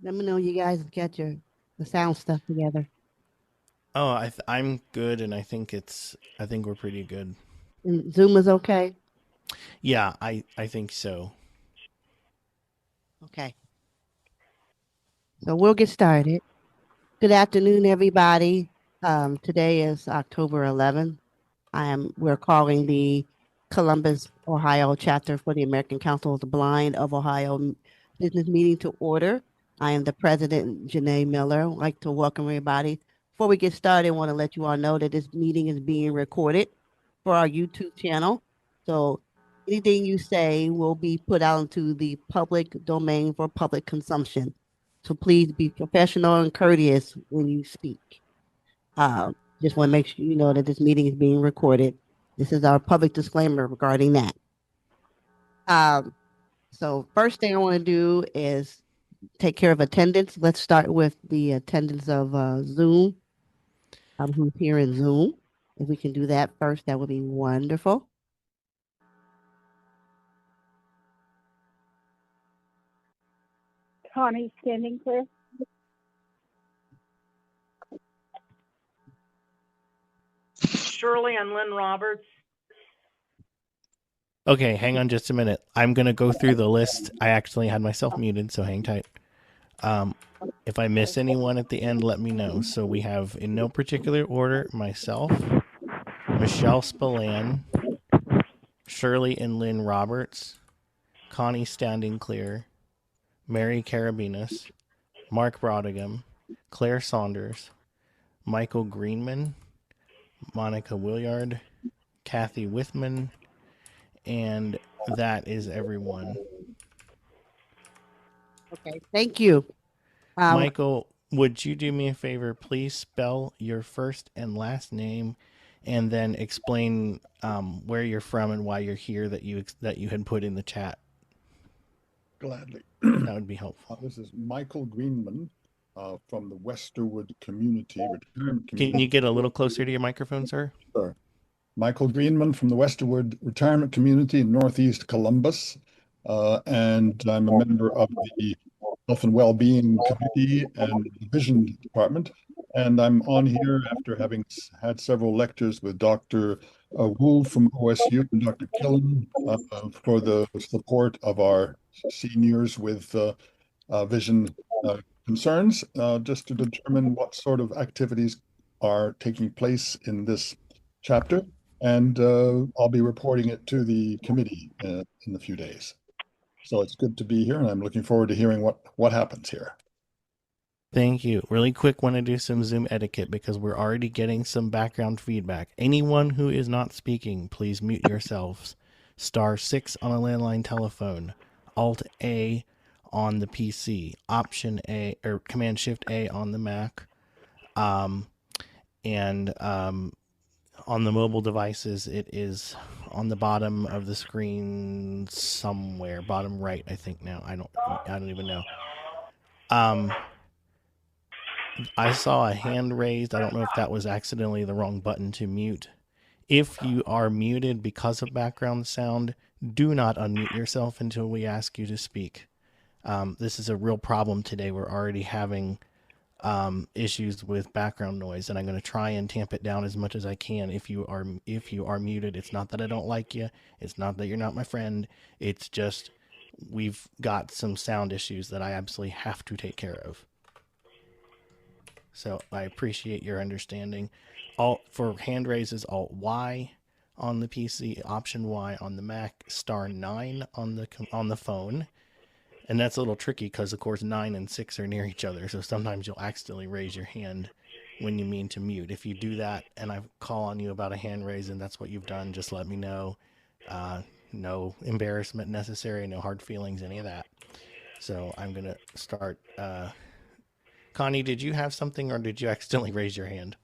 Let me know you guys get the sound stuff together. Oh, I'm good, and I think we're pretty good. And Zoom is okay? Yeah, I think so. Okay. So we'll get started. Good afternoon, everybody. Today is October 11th. We're calling the Columbus, Ohio chapter for the American Council of the Blind of Ohio business meeting to order. I am the president, Janae Miller. I'd like to welcome everybody. Before we get started, I want to let you all know that this meeting is being recorded for our YouTube channel. So anything you say will be put out into the public domain for public consumption. So please be professional and courteous when you speak. Just want to make sure you know that this meeting is being recorded. This is our public disclaimer regarding that. Um, so first thing I want to do is take care of attendance. Let's start with the attendance of Zoom. Who's here in Zoom? If we can do that first, that would be wonderful. Connie standing clear. Shirley and Lynn Roberts. Okay, hang on just a minute. I'm gonna go through the list. I actually had myself muted, so hang tight. If I miss anyone at the end, let me know. So we have, in no particular order, myself, Michelle Spillan, Shirley and Lynn Roberts, Connie Standing Clear, Mary Karabinos, Mark Brodigam, Claire Saunders, Michael Greenman, Monica Williard, Kathy Withman, and that is everyone. Okay, thank you. Michael, would you do me a favor? Please spell your first and last name, and then explain where you're from and why you're here that you had put in the chat. Gladly. That would be helpful. This is Michael Greenman from the Westerwood Community Retirement Can Community. you get a little closer to your microphone, sir? Sure. Michael Greenman from the Westerwood Retirement Community in Northeast Columbus. And I'm a member of the Health and Wellbeing Committee and the Vision Department. And I'm on here after having had several lectures with Dr. Wu from OSU and Dr. Killen for the support of our seniors with vision concerns, just to determine what sort of activities are taking place in this chapter. And I'll be reporting it to the committee in a few days. So it's good to be here, and I'm looking forward to hearing what happens here. Thank you. Really quick, want to do some Zoom etiquette because we're already getting some background feedback. Anyone who is not speaking, please mute yourselves. *6 on a landline telephone. Alt A on the PC. Option A or Command Shift A on the Mac. And on the mobile devices, it is on the bottom of the screen somewhere, bottom right, I think now. I don't even know. I saw a hand raised. I don't know if that was accidentally the wrong button to mute. If you are muted because of background sound, do not unmute yourself until we ask you to speak. This is a real problem today. We're already having issues with background noise, and I'm going to try and tamp it down as much as I can. If you are muted, it's not that I don't like you. It's not that you're not my friend. It's just we've got some sound issues that I absolutely have to take care of. So I appreciate your understanding. For hand raises, Alt Y on the PC, Option Y on the Mac, *9 on the phone. And that's a little tricky because, of course, 9 and 6 are near each other. So sometimes you'll accidentally raise your hand when you mean to mute. If you do that and I call on you about a hand raise and that's what you've done, just let me know. No embarrassment necessary, no hard feelings, any of that. So I'm going to start. Connie, did you have something or did you accidentally raise your hand?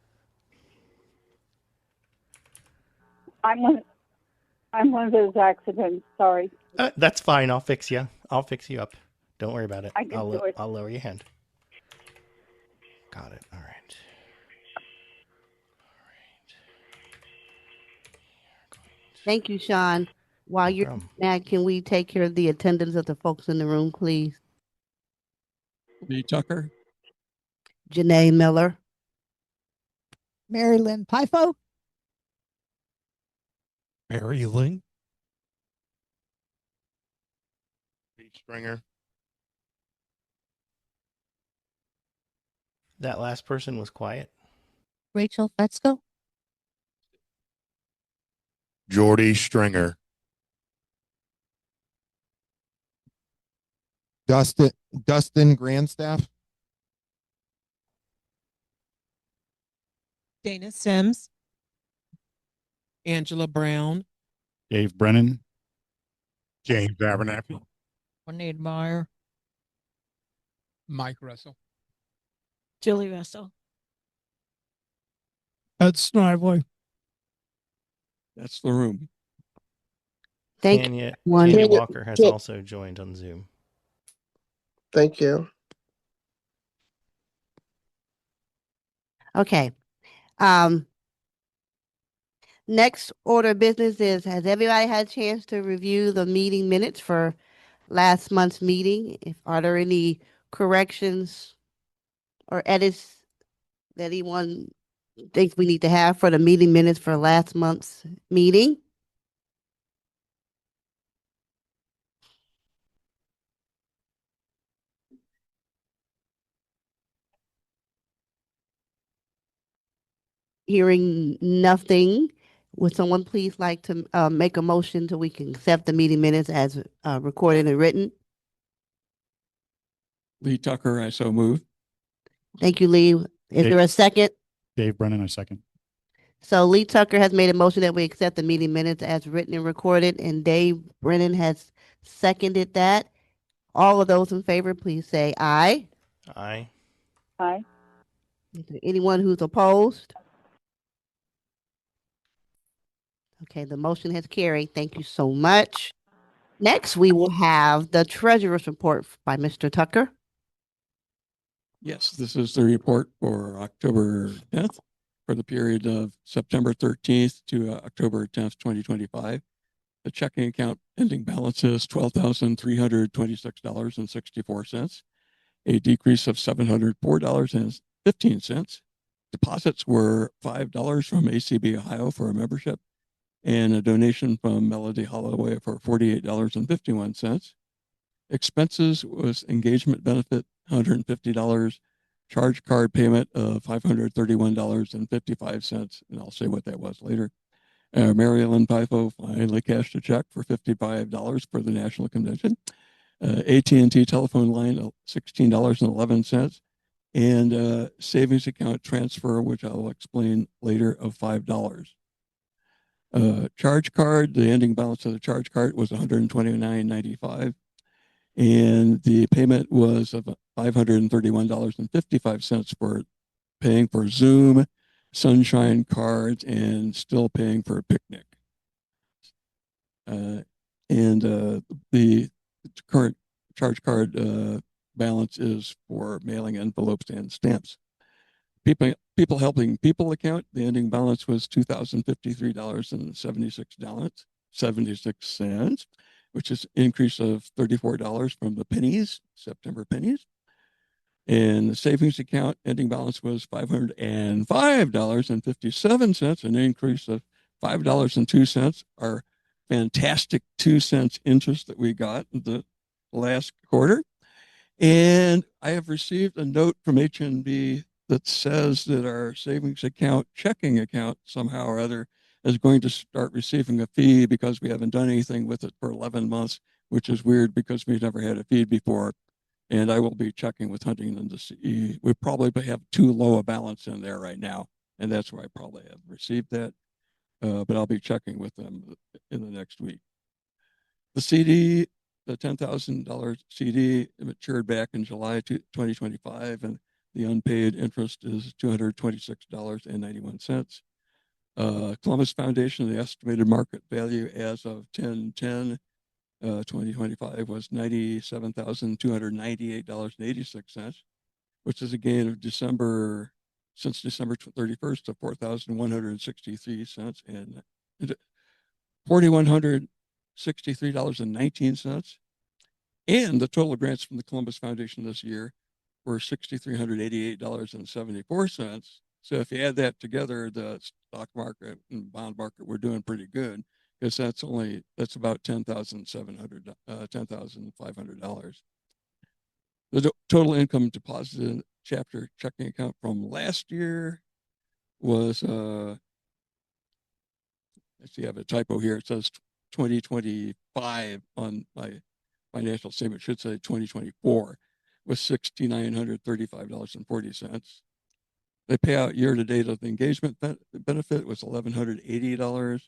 I'm one of those accidents. Sorry. That's fine. I'll fix you. I'll fix you up. Don't worry about it. I can do it. I'll lower your hand. Got it. All right. Thank you, Sean. While you're mad, can we take care of the attendance of the folks in the room, please? Lee Tucker, Janae Miller, MariLyn Piepho, MariLyn Stringer. That last person was quiet. Rachel Fetzko, Jordy Stringer. Dustin Grandstaff, Dana Sims, Angela Brown, Dave Brennan, James Abernathy. Juanita Meyer, Mike Russell, Julie Russell. Ed Snively. That's the room. thank Tanya one. Walker has also joined on Zoom. Thank you. Okay. Next order of business is, has everybody had a chance to review the meeting minutes for last month's meeting? Are there any corrections or edits that anyone thinks we need to have for the meeting minutes for last month's meeting? Hearing nothing, would someone please like to make a motion so we can accept the meeting minutes as recorded and written? Lee Tucker, I so move. Thank you, Lee. Is there a second? Dave Brennan, I second. So Lee Tucker has made a motion that we accept the meeting minutes as written and recorded, and Dave Brennan has seconded that. All of those in favor, please say aye. Aye. Aye. Is there anyone who's opposed? Okay, the motion has carried. Thank you so much. Next, we will have the treasurer's report by Mr. Tucker. Yes, this is the report for October 10th for the period of September 13th to October 10th, 2025. The checking account ending balance is $12,326.64, a decrease of $704.15. Deposits were $5 from ACB Ohio for a membership and a donation from Melody Holloway for $48.51. Expenses was engagement benefit, $150, charge card payment of $531.55, and I'll say what that was later. MariLyn Piepho finally cashed a check for $55 for the national convention. AT&T telephone line, $16.11, and savings account transfer, which I'll explain later, of $5. Charge card, the ending balance of the charge card was $129.95. And the payment was of $531.55 for paying for Zoom, Sunshine cards, and still paying for a picnic. The current charge card balance is for mailing envelopes and stamps. People helping people account, the ending balance was $2,053.76, which is an increase of $34 from the pennies, September pennies. And the savings account ending balance was $505.57, an increase of $5.02. Our fantastic 2 cents interest that we got in the last quarter. And I have received a note from HNB that says that our savings account, checking account, somehow or other, is going to start receiving a fee because we haven't done anything with it for 11 months, which is weird because we've never had a fee before. And I will be checking with Huntington to see. We probably have too low a balance in there right now, and that's where I probably have received that. But I'll be checking with them in the next week. The CD, the $10,000 CD matured back in July 2025, and the unpaid interest is $226.91. Columbus Foundation, the estimated market value as of 10/10/2025 was $97,298.86, which is a gain of since December 31st of $4,163 and $4,163.19. And the total grants from the Columbus Foundation this year were $6,388.74. So if you add that together, the stock market and bond market, we're doing pretty good, because that's about $10,500. The total income deposited in chapter checking account from last year was, I see I have a typo here. It says 2025 on my financial statement. It should say 2024, was $6,935.40. The payout year to date of the engagement benefit was $1,180.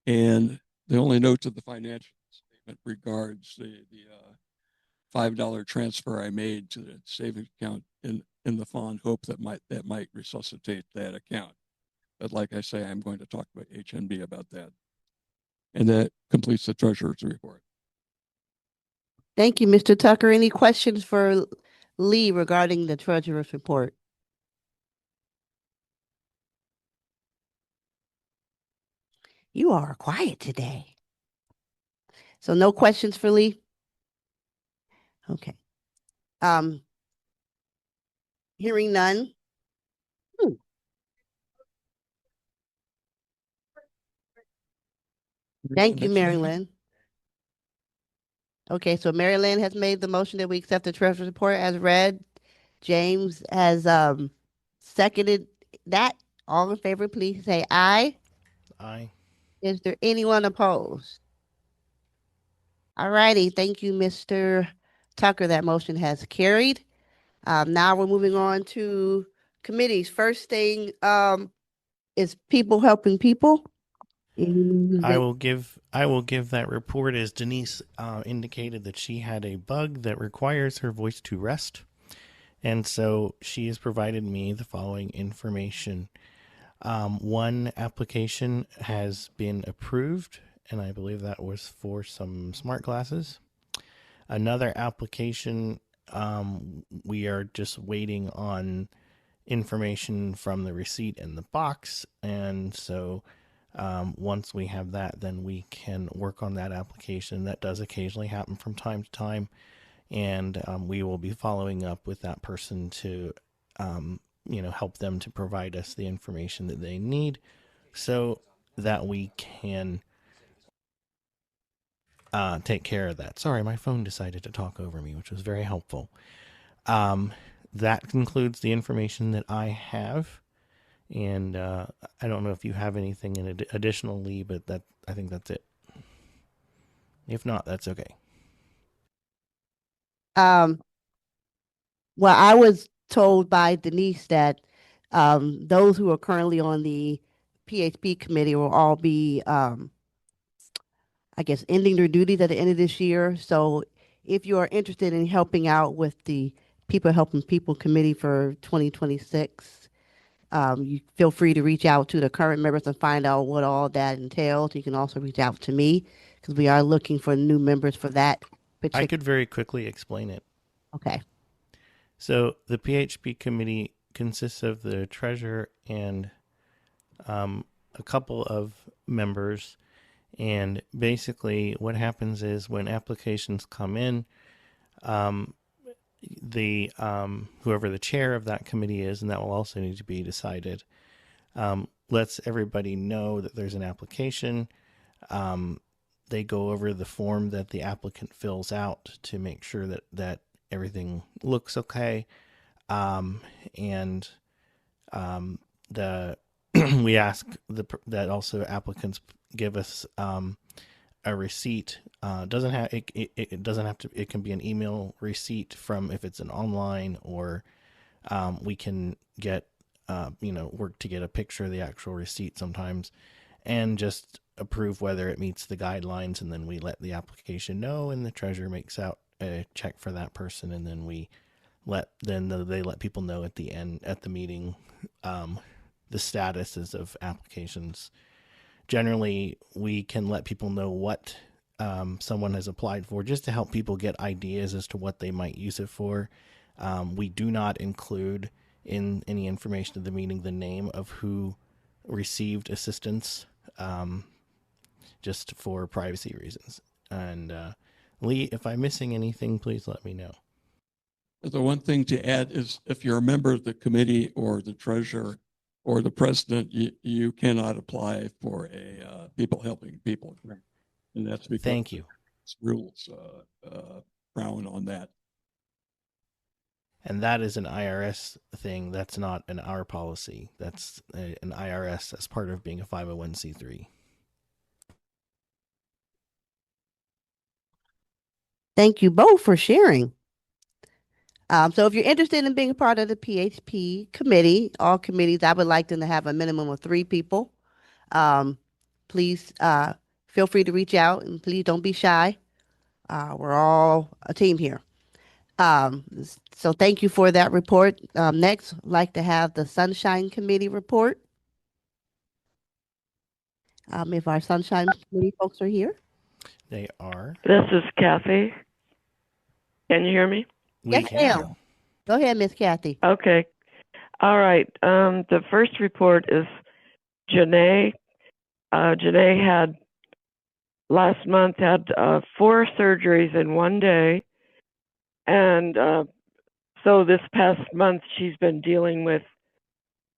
And the only note to the financial statement regards the $5 transfer I made to the savings account in the fund, hope that might resuscitate that account. But like I say, I'm going to talk about HNB about that. And that completes the treasurer's report. Thank you, Mr. Tucker. Any questions for Lee regarding the treasurer's report? You are quiet today. So no questions for Lee? Okay. Hearing none. Thank you, MariLyn. Okay, so MariLyn has made the motion that we accept the treasurer's report as read. James has seconded that. All in favor, please say aye. Aye. Is there anyone opposed? All righty. Thank you, Mr. Tucker. That motion has carried. Now we're moving on to committees. First thing is people helping people. I will give that report as Denise indicated that she had a bug that requires her voice to rest. And so she has provided me the following information. One application has been approved, and I believe that was for some smart glasses. Another application, we are just waiting on information from the receipt in the box. And so once we have that, then we can work on that application. That does occasionally happen from time to time. And we will be following up with that person to help them to provide us the information that they need so that we can take care of that. Sorry, my phone decided to talk over me, which was very helpful. That concludes the information that I have. And I don't know if you have anything additionally, but I think that's it. If not, that's okay. Well, I was told by Denise that those who are currently on the PHP committee will all be, I guess, ending their duties at the end of this year. So if you are interested in helping out with the People Helping People Committee for 2026, you feel free to reach out to the current members and find out what all that entails. You can also reach out to me because we are looking for new members for that particular. I could very quickly explain it. Okay. So the PHP committee consists of the treasurer and a couple of members. And basically what happens is when applications come in, the whoever the chair of that committee is, and that will also need to be decided, lets everybody know that there's an application. They go over the form that the applicant fills out to make sure that everything looks okay. And we ask that also applicants give us a receipt. It doesn't have to. It can be an email receipt from if it's an online, or we can get work to get a picture of the actual receipt sometimes, and just approve whether it meets the guidelines, and then we let the application know, and the treasurer makes out a check for that person, and then they let people know at the end at the meeting the statuses of applications. Generally, we can let people know what someone has applied for, just to help people get ideas as to what they might use it for. We do not include in any information of the meeting the name of who received assistance, just for privacy reasons. And Lee, if I'm missing anything, please let me know. The one thing to add is if you're a member of the committee or the treasurer or the president, you cannot apply for a people helping people grant. And that's because Thank you. rules frown on that. And that is an IRS thing. That's not an our policy. That's an IRS as part of being a 501c3. Thank you both for sharing. So if you're interested in being a part of the PHP committee, all committees, I would like them to have a minimum of 3 people. Please feel free to reach out and please don't be shy. We're all a team here. So thank you for that report. Next, I'd like to have the Sunshine Committee report. If our Sunshine Committee folks are here. They are. This is Kathy. Can you hear me? Yes, ma'am. Go ahead, Miss Kathy. Okay. All right. The first report is Janae. Janae had last month had 4 surgeries in one day. And so this past month, she's been dealing with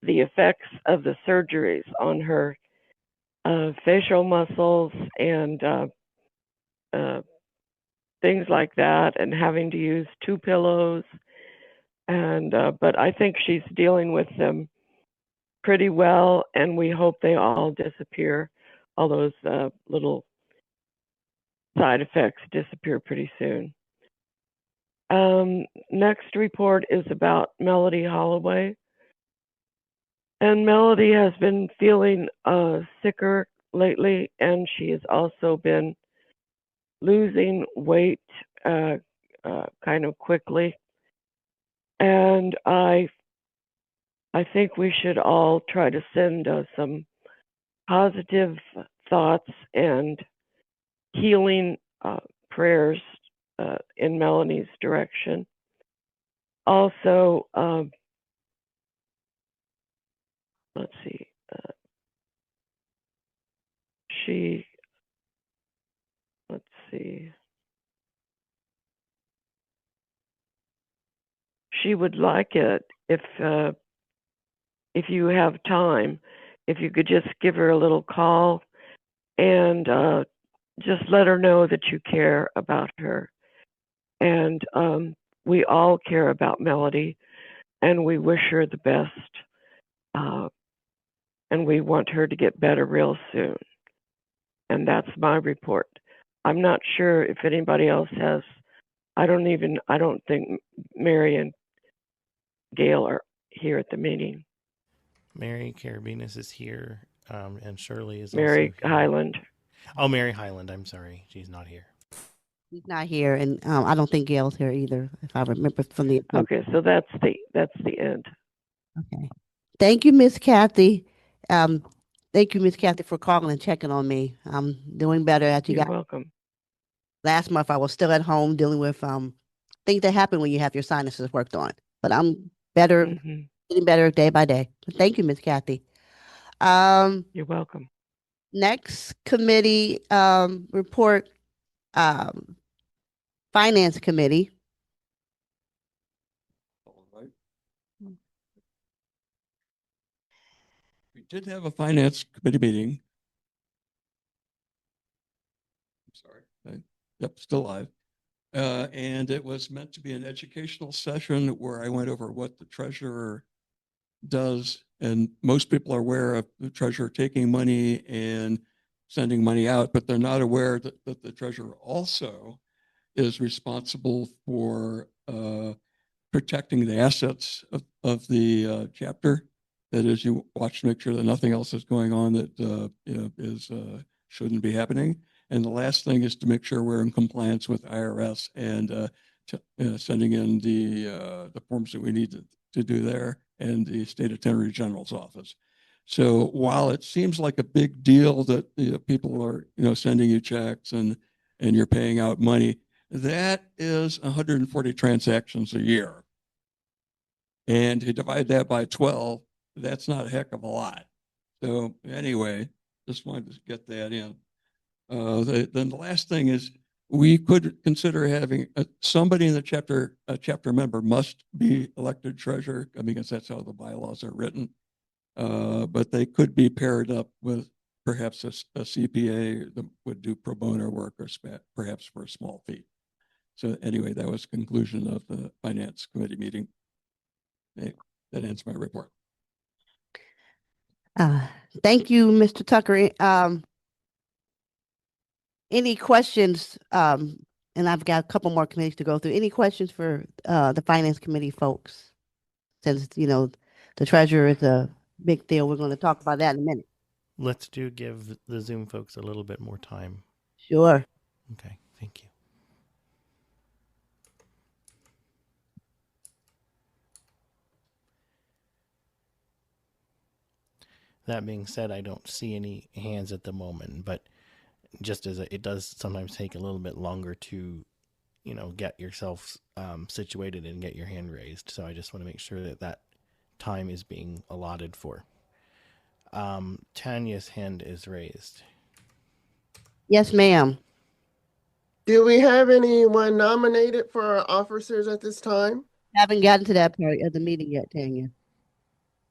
the effects of the surgeries on her facial muscles and things like that, and having to use 2 pillows. And but I think she's dealing with them pretty well, and we hope they all disappear. All those little side effects disappear pretty soon. Next report is about Melody Holloway. And Melody has been feeling sicker lately, and she has also been losing weight kind of quickly. And I think we should all try to send some positive thoughts and healing prayers in Melanie's direction. Also, let's see, she would like it if you have time, if you could just give her a little call and just let her know that you care about her. And we all care about Melody, and we wish her the best. And we want her to get better real soon. And that's my report. I'm not sure if anybody else has. I don't think Mary and Gail are here at the meeting. Mary Karabinos is here, and Shirley is Mary also here. Highland. Oh, Mary Highland. I'm sorry. She's not here. She's not here, and I don't think Gail's here either, if I remember from the. Okay, so that's the end. Okay. Thank you, Miss Kathy. Thank you, Miss Kathy, for calling and checking on me. I'm doing better. You're welcome. Last month, I was still at home dealing with things that happen when you have your sinuses worked on. But I'm better, getting better day by day. But thank you, Miss Kathy. You're welcome. Next committee report, Finance Committee. We did have a finance committee meeting. I'm sorry. Yep, still live. And it was meant to be an educational session where I went over what the treasurer does. And most people are aware of the treasurer taking money and sending money out, but they're not aware that the treasurer also is responsible for protecting the assets of the chapter. That is, you watch to make sure that nothing else is going on that shouldn't be happening. And the last thing is to make sure we're in compliance with IRS and sending in the forms that we need to do there and the state attorney general's office. So while it seems like a big deal that people are sending you checks and you're paying out money, that is 140 transactions a year. And you divide that by 12, that's not a heck of a lot. So anyway, just wanted to get that in. Then the last thing is we could consider having somebody in the chapter, a chapter member must be elected treasurer, because that's how the bylaws are written. But they could be paired up with perhaps a CPA that would do pro bono work, or perhaps for a small fee. So anyway, that was the conclusion of the finance committee meeting. That ends my report. Thank you, Mr. Tucker. Any questions? And I've got a couple more committees to go through. Any questions for the finance committee folks? Since, the treasurer is a big deal, we're going to talk about that in a minute. Let's give the Zoom folks a little bit more time. Sure. Okay, thank you. That being said, I don't see any hands at the moment, but just as it does sometimes take a little bit longer to, get yourself situated and get your hand raised. So I just want to make sure that time is being allotted for. Tanya's hand is raised. Yes, ma'am. Do we have anyone nominated for our officers at this time? Haven't gotten to that part of the meeting yet, Tanya.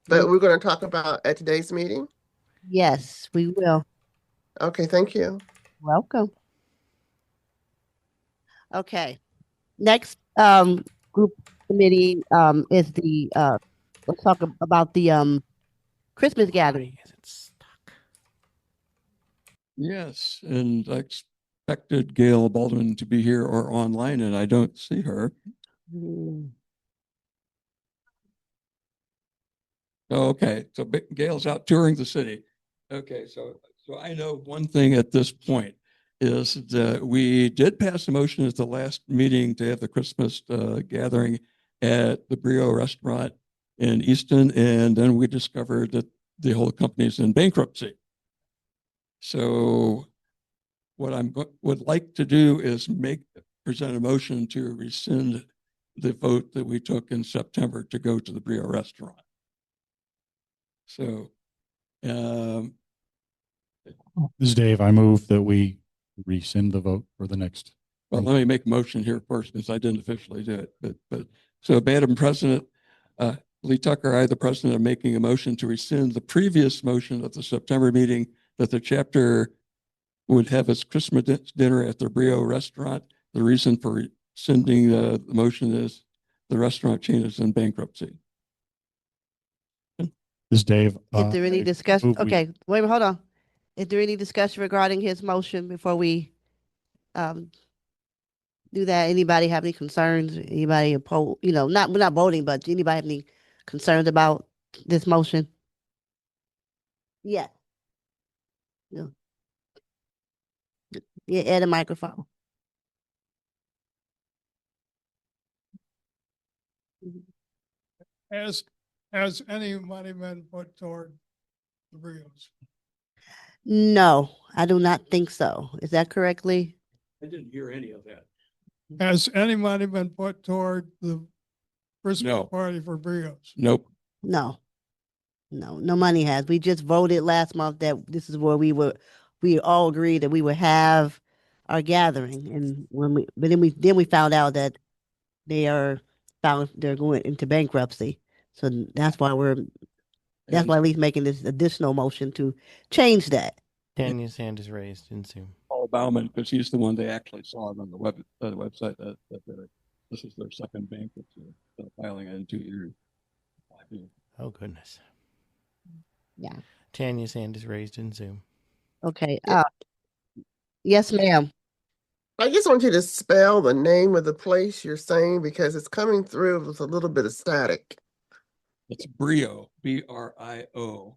But we're going to talk about at today's meeting? Yes, we will. Okay, thank you. Welcome. Okay. Next group committee is the let's talk about the Christmas gathering. Yes, and I expected Gail Baldwin to be here or online, and I don't see her. Okay, so Gail's out touring the city. Okay, so I know one thing at this point is that we did pass a motion at the last meeting to have the Christmas gathering at the Brio restaurant in Easton, and then we discovered that the whole company's in bankruptcy. So what I would like to do is present a motion to rescind the vote that we took in September to go to the Brio restaurant. So, this is Dave. I move that we rescind the vote for the next. Well, let me make a motion here first, because I didn't officially do it. But so, Madam President, Lee Tucker, I, the president, am making a motion to rescind the previous motion at the September meeting that the chapter would have its Christmas dinner at the Brio restaurant. The reason for rescinding the motion is the restaurant chain is in bankruptcy. This is Dave. Is there any discussion? Okay, wait a minute, hold on. Is there any discussion regarding his motion before we do that? Anybody have any concerns? Anybody oppose? We're not voting, but anybody have any concerns about this motion? Yeah. Yeah, add a microphone. Has any money been put toward the Brios? No, I do not think so. Is that correctly? I didn't hear any of that. Has any money been put toward the Christmas party for Brios? Nope. No money has. We just voted last month that this is where we all agreed that we would have our gathering. And then we found out that they're going into bankruptcy. So that's why Lee's making this additional motion to change that. Tanya's hand is raised in Zoom. Paul Bauman, because he's the one they actually saw it on the website that this is their second bankruptcy, filing in 2 years. Oh, goodness. Yeah. Tanya's hand is raised in Zoom. Okay. Yes, ma'am. I just want you to spell the name of the place you're saying, because it's coming through with a little bit of static. It's Brio, B-R-I-O.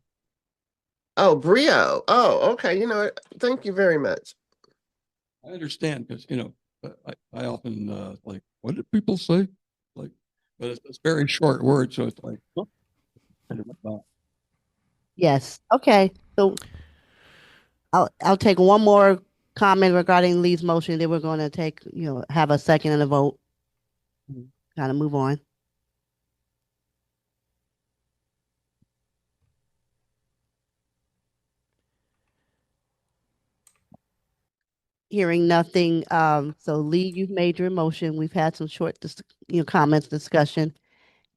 Oh, Brio. Oh, okay. Thank you very much. I understand, because, I often like, what did people say? Like, but it's very short word, so it's like, oh. Yes. Okay. So I'll take one more comment regarding Lee's motion. Then we're going to have a second and a vote. Kind of move on. Hearing nothing, so Lee, you've made your motion. We've had some short, comments, discussion.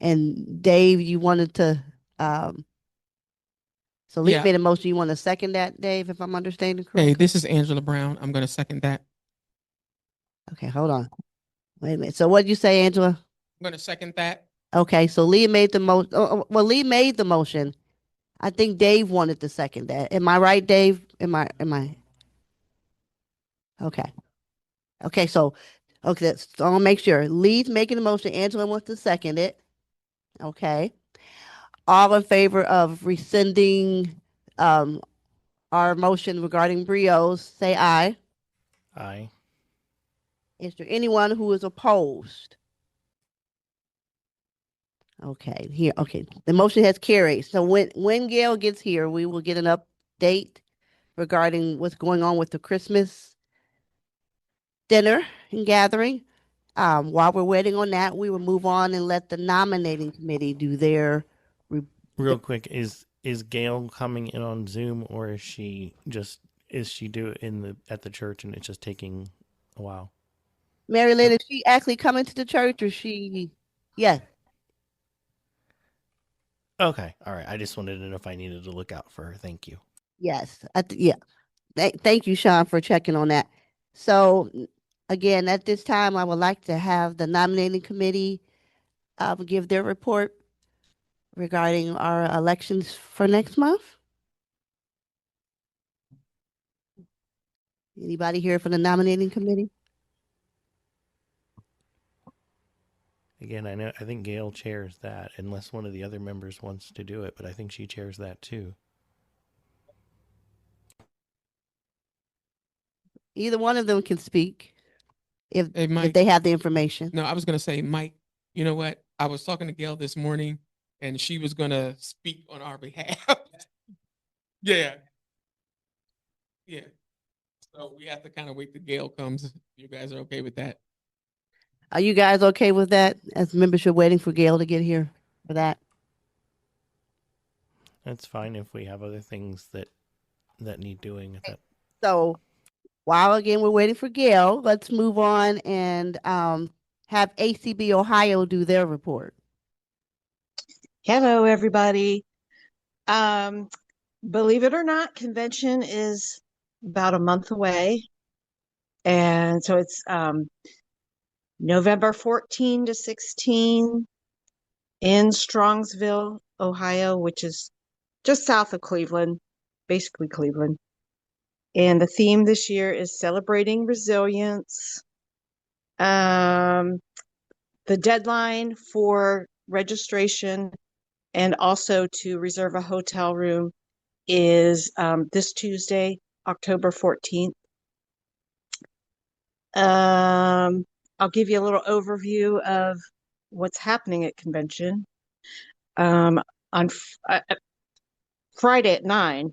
And Dave, you wanted to, so Lee Yeah. made a motion. You want to second that, Dave, if I'm understanding correctly? Hey, this is Angela Brown. I'm going to second that. Okay, hold on. Wait a minute. So what did you say, Angela? I'm going to second that. Okay, so Lee made the motion. Well, Lee made the motion. I think Dave wanted to second that. Am I right, Dave? Am I? Okay. Okay, so I'll make sure. Lee's making the motion. Angela wants to second it. Okay. All in favor of rescinding our motion regarding Brios, say aye. Aye. Is there anyone who is opposed? Okay, here. Okay, the motion has carried. So when Gail gets here, we will get an update regarding what's going on with the Christmas dinner and gathering. While we're waiting on that, we will move on and let the nominating committee do their. Real quick, is Gail coming in on Zoom, or is she at the church and it's just taking a while? MariLyn, is she actually coming to the church, or she? Yes. Okay, all right. I just wanted to know if I needed to look out for her. Thank you. Yes. Yeah. Thank you, Sean, for checking on that. So again, at this time, I would like to have the nominating committee give their report regarding our elections for next month. Anybody here for the nominating committee? Again, I think Gail chairs that, unless one of the other members wants to do it, but I think she chairs that too. Either one of them can speak if Mike, they have the information. No, I was going to say, Mike, you know what? I was talking to Gail this morning and she was going to speak on our behalf. Yeah. Yeah. So we have to kind of wait till Gail comes. If you guys are okay with that? Are you guys okay with that? As membership waiting for Gail to get here for that? That's fine if we have other things that need doing. So while again we're waiting for Gail, let's move on and have ACB Ohio do their report. Hello, everybody. Believe it or not, convention is about a month away. And so it's November 14 to 16 in Strongsville, Ohio, which is just south of Cleveland, basically Cleveland. And the theme this year is celebrating resilience. The deadline for registration and also to reserve a hotel room is this Tuesday, October 14th. I'll give you a little overview of what's happening at convention. On Friday at 9,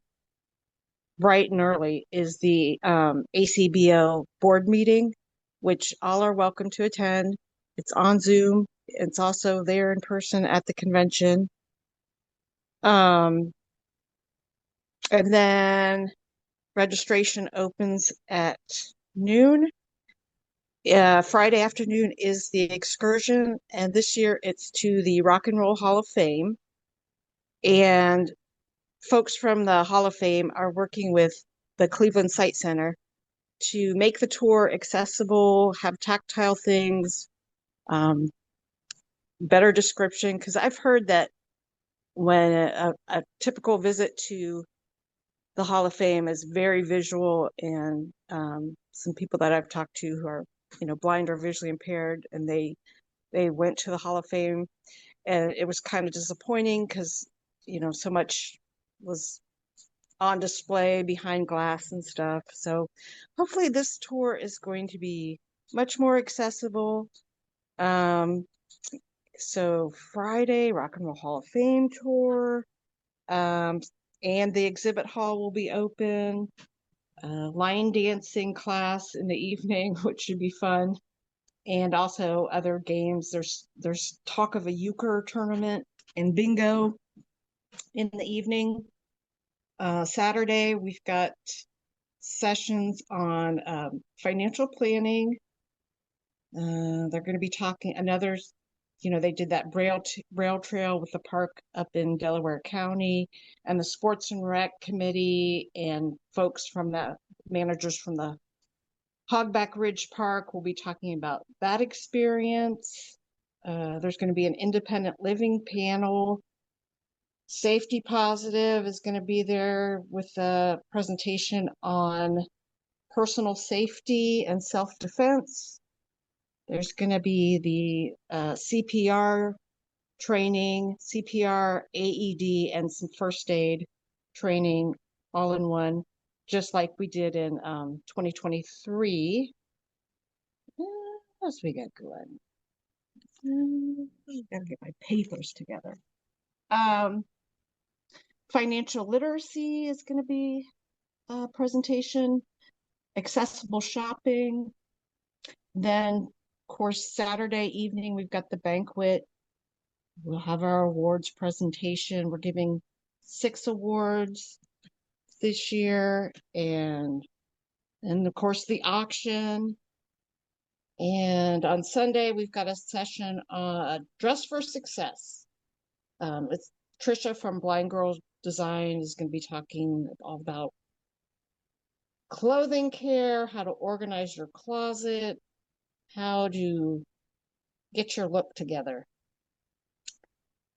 bright and early, is the ACBO board meeting, which all are welcome to attend. It's on Zoom. It's also there in person at the convention. And then registration opens at noon. Friday afternoon is the excursion, and this year it's to the Rock and Roll Hall of Fame. And folks from the Hall of Fame are working with the Cleveland Sight Center to make the tour accessible, have tactile things, better description, because I've heard that when a typical visit to the Hall of Fame is very visual, and some people that I've talked to who are blind or visually impaired, and they went to the Hall of Fame, and it was kind of disappointing because so much was on display behind glass and stuff. So hopefully this tour is going to be much more accessible. So Friday, Rock and Roll Hall of Fame tour, and the exhibit hall will be open. Line dancing class in the evening, which should be fun, and also other games. There's talk of a euchre tournament and bingo in the evening. Saturday we've got sessions on financial planning. They're going to be talking they did that rail trail with the park up in Delaware County, and the Sports and Rec Committee and folks from the managers from the Hogback Ridge Park will be talking about that experience. There's going to be an independent living panel. Safety Positive is going to be there with a presentation on personal safety and self-defense. There's going to be the CPR training, CPR, AED, and some first aid training all in one, just like we did in 2023. What else we got going? Gotta get my papers together. Financial literacy is going to be a presentation, accessible shopping. Then, of course, Saturday evening, we've got the banquet. We'll have our awards presentation. We're giving 6 awards this year, and of course the auction. And on Sunday, we've got a session on Dress for Success. It's Trisha from Blind Girl Design is going to be talking all about clothing care, how to organize your closet, how to get your look together.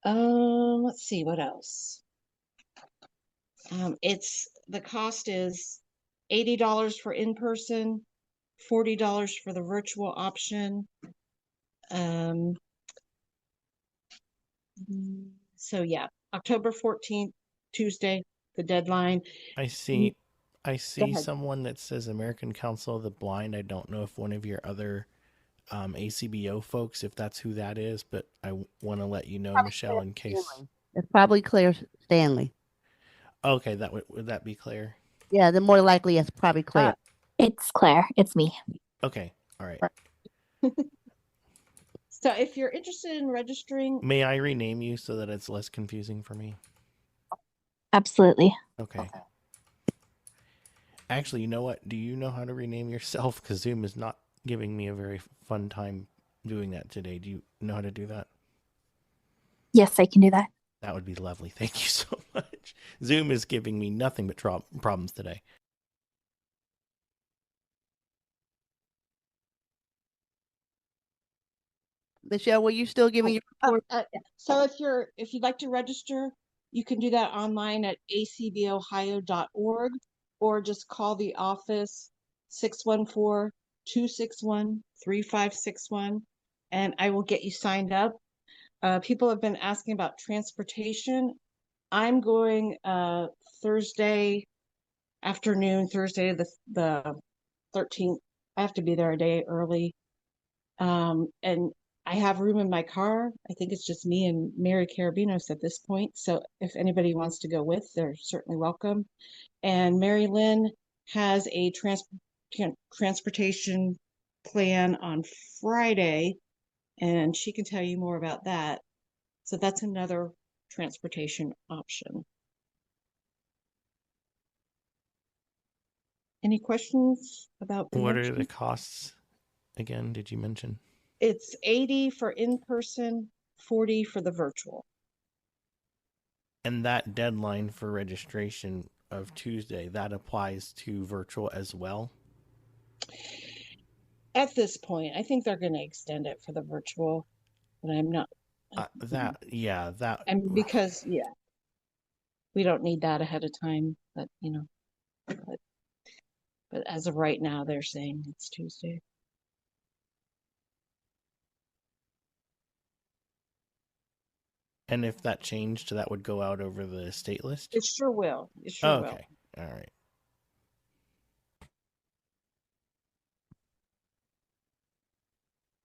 Let's see what else. The cost is $80 for in-person, $40 for the virtual option. So yeah, October 14th, Tuesday, the deadline. I see someone that says American Council of the Blind. I don't know if one of your other ACBO folks, if that's who that is, but I want to let you know, Michelle, in case. It's probably Claire Stanley. Okay, would that be Claire? Yeah, then more likely it's probably Claire. It's Claire. It's me. Okay, all right. So if you're interested in registering... May I rename you so that it's less confusing for me? Absolutely. Okay. Actually, you know what? Do you know how to rename yourself? Because Zoom is not giving me a very fun time doing that today. Do you know how to do that? Yes, I can do that. That would be lovely. Thank you so much. Zoom is giving me nothing but problems today. Michelle, were you still giving your report? So if you'd like to register, you can do that online at acbohio.org, or just call the office 614-261-3561, and I will get you signed up. People have been asking about transportation. I'm going Thursday afternoon, Thursday the 13th. I have to be there a day early. And I have room in my car. I think it's just me and Mary Karabinos at this point. So if anybody wants to go with, they're certainly welcome. And MariLyn has a transportation plan on Friday, and she can tell you more about that. So that's another transportation option. Any questions about what are the costs again? Did you mention? It's $80 for in-person, $40 for the virtual. And that deadline for registration of Tuesday, that applies to virtual as well? At this point, I think they're going to extend it for the virtual, but I'm not. Because we don't need that ahead of time, but but as of right now, they're saying it's Tuesday. And if that changed, that would go out over the state list? It sure will. It sure will. Okay. All right.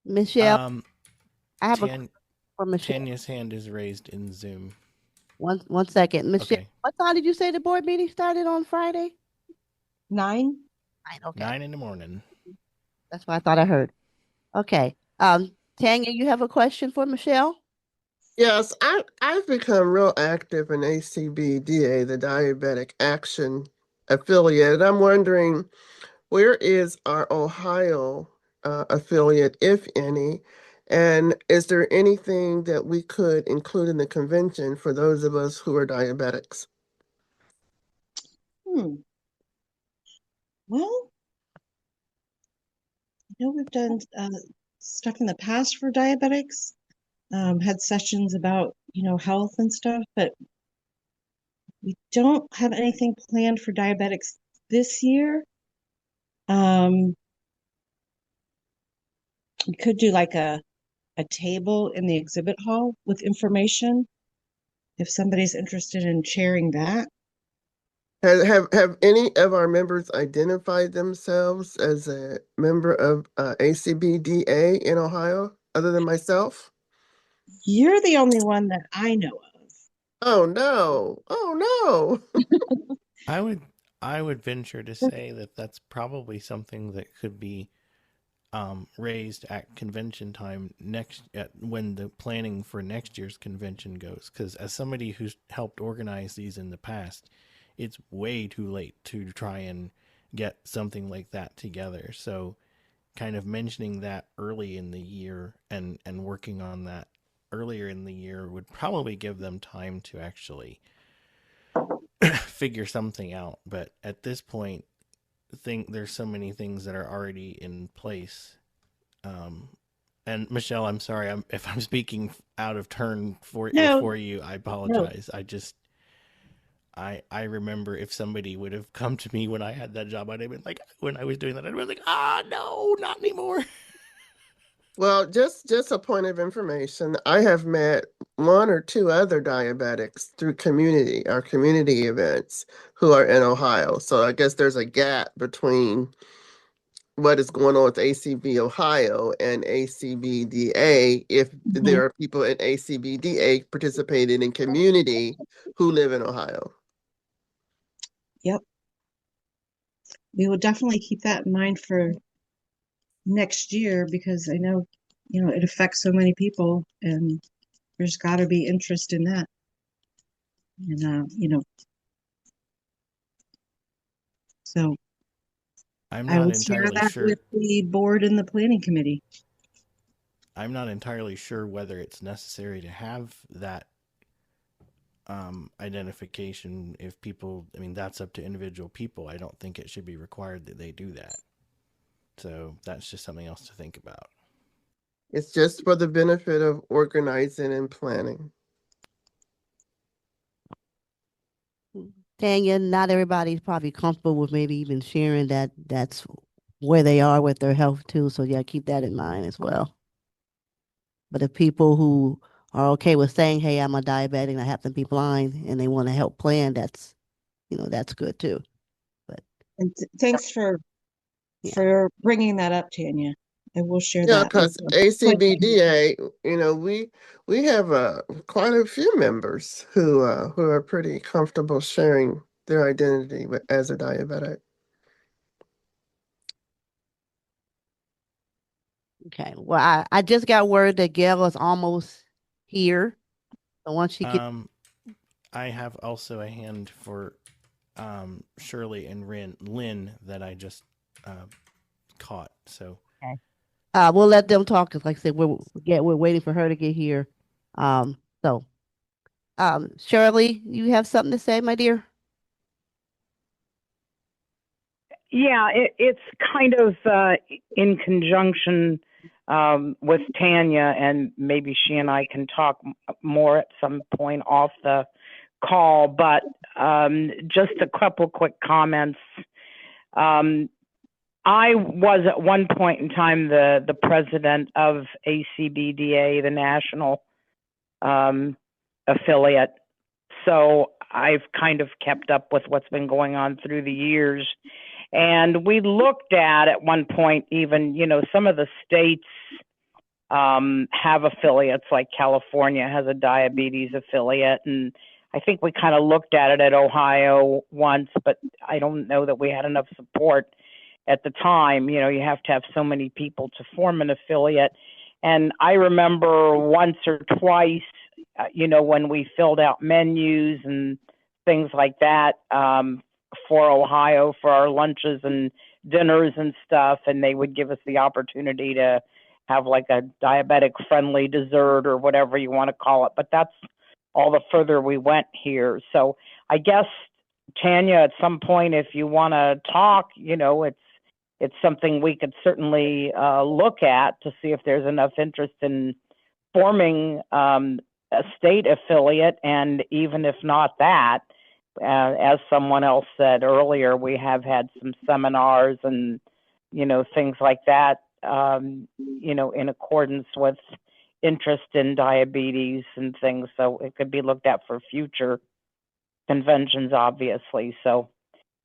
Michelle, I have a question for Michelle. Tanya's hand is raised in Zoom. One second. Michelle, what time did you say the board meeting started on Friday? 9. Okay. 9 in the morning. That's what I thought I heard. Okay. Tanya, you have a question for Michelle? Yes, I've become real active in ACBDA, the Diabetic Action affiliate. And I'm wondering, where is our Ohio affiliate, if any? And is there anything that we could include in the convention for those of us who are diabetics? Well, I know we've done stuff in the past for diabetics, had sessions about, health and stuff, but we don't have anything planned for diabetics this year. We could do like a table in the exhibit hall with information if somebody's interested in sharing that. Have any of our members identified themselves as a member of ACBDA in Ohio, other than myself? You're the only one that I know of. Oh no! Oh no! I would venture to say that that's probably something that could be raised at convention time when the planning for next year's convention goes. Because as somebody who's helped organize these in the past, it's way too late to try and get something like that together. So kind of mentioning that early in the year and working on that earlier in the year would probably give them time to actually figure something out. But at this point, there's so many things that are already in place. And Michelle, I'm sorry if I'm speaking out of turn for you. I apologize. No. I remember if somebody would have come to me when I had that job, I'd have been like, when I was doing that, I'd have been like, no, not anymore. Well, just a point of information. I have met one or two other diabetics through our community events who are in Ohio. So I guess there's a gap between what is going on with ACB Ohio and ACBDA if there are people in ACBDA participating in community who live in Ohio. Yep. We will definitely keep that in mind for next year because I know, it affects so many people and there's got to be interest in that. And, so I will share that with the board and the planning committee. I'm not entirely sure whether it's necessary to have that identification if people, that's up to individual people. I don't think it should be required that they do that. So that's just something else to think about. It's just for the benefit of organizing and planning. Tanya, not everybody's probably comfortable with maybe even sharing that's where they are with their health too. So yeah, keep that in mind as well. But if people who are okay with saying, hey, I'm a diabetic and I happen to be blind and they want to help plan, that's good too. But thanks for bringing that up, Tanya. I will share that. Yeah, because ACBDA, we have quite a few members who are pretty comfortable sharing their identity as a diabetic. Okay. Well, I just got word that Gail is almost here. So once she gets I have also a hand for Shirley and Lynn that I just caught. So okay. We'll let them talk because, like I said, we're waiting for her to get here. Shirley, you have something to say, my dear? Yeah, it's kind of in conjunction with Tanya, and maybe she and I can talk more at some point off the call, but just a couple quick comments. I was at one point in time the president of ACBDA, the national affiliate. So I've kind of kept up with what's been going on through the years. And we looked at one point, even, some of the states have affiliates, like California has a diabetes affiliate. And I think we kind of looked at it at Ohio once, but I don't know that we had enough support at the time. You have to have so many people to form an affiliate. And I remember once or twice, when we filled out menus and things like that for Ohio for our lunches and dinners and stuff, and they would give us the opportunity to have like a diabetic friendly dessert or whatever you want to call it. But that's all the further we went here. So I guess, Tanya, at some point, if you want to talk, it's something we could certainly look at to see if there's enough interest in forming a state affiliate. And even if not that, as someone else said earlier, we have had some seminars and, things like that, in accordance with interest in diabetes and things. So it could be looked at for future conventions, obviously. So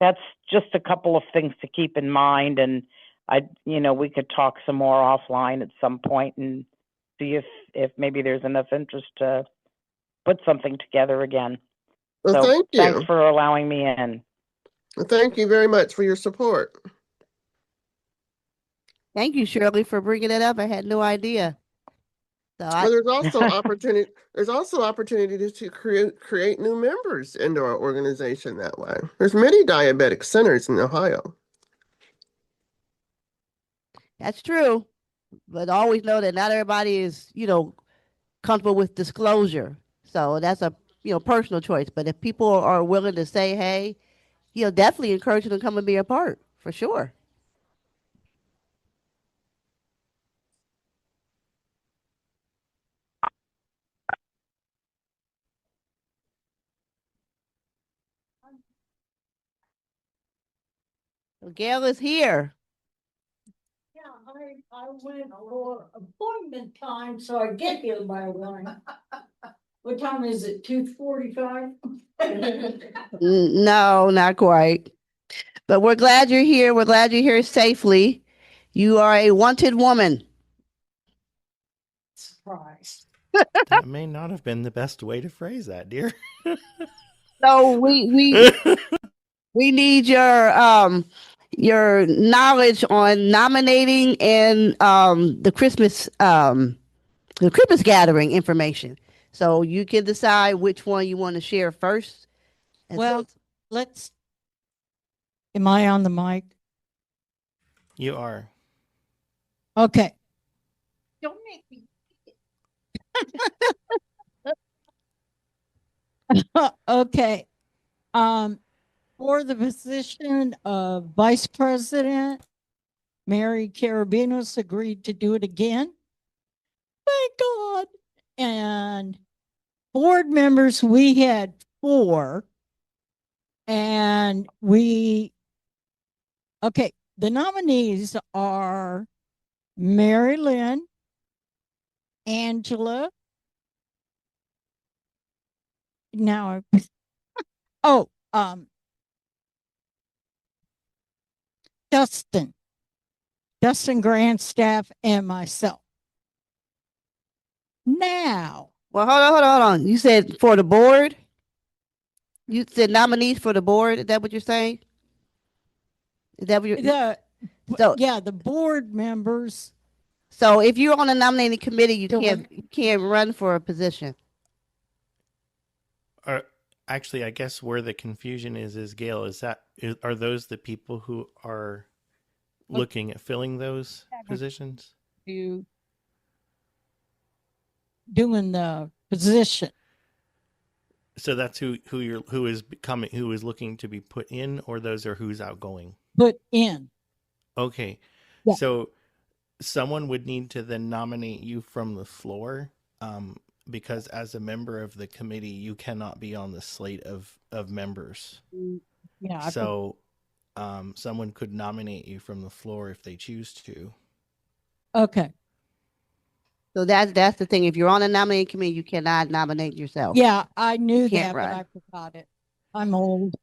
that's just a couple of things to keep in mind. And we could talk some more offline at some point and see if maybe there's enough interest to put something together again. Well, so thank you. Thanks for allowing me in. Well, thank you very much for your support. Thank you, Shirley, for bringing it up. I had no idea. So Well, there's also opportunity. There's also opportunity to create new members into our organization that way. There's many diabetic centers in Ohio. That's true, but always know that not everybody is, comfortable with disclosure. So that's a, personal choice. But if people are willing to say, hey, definitely encourage them to come and be a part, for sure. So Gail is here. Yeah, I went for appointment time, so I get here by 1. What time is it? 2:45? No, not quite. But we're glad you're here. We're glad you're here safely. You are a wanted woman. Surprise. That may not have been the best way to phrase that, dear. So we need your knowledge on nominating and the Christmas gathering information. So you can decide which one you want to share first. And Well, am I on the mic? You are. Okay. Don't make me. Okay. For the position of vice president, Mary Karabinos agreed to do it again. Thank God. And board members, we had 4. And the nominees are MariLyn, Angela. Now, Dustin Grandstaff, and myself. Now. Well, hold on. You said for the board? You said nominees for the board? Is that what you're saying? Is that what you're The board members. So if you're on a nominating committee, you can't run for a position. Actually, I guess where the confusion is Gail, are those the people who are looking at filling those positions? You doing the position. So that's who is looking to be put in, or those are who's outgoing? Put in. Okay. Yeah. So someone would need to then nominate you from the floor, because as a member of the committee, you cannot be on the slate of members. Yeah. So someone could nominate you from the floor if they choose to. Okay. So that's the thing. If you're on a nominating committee, you cannot nominate yourself. Yeah, I knew Can't that, run. but I forgot it. I'm old.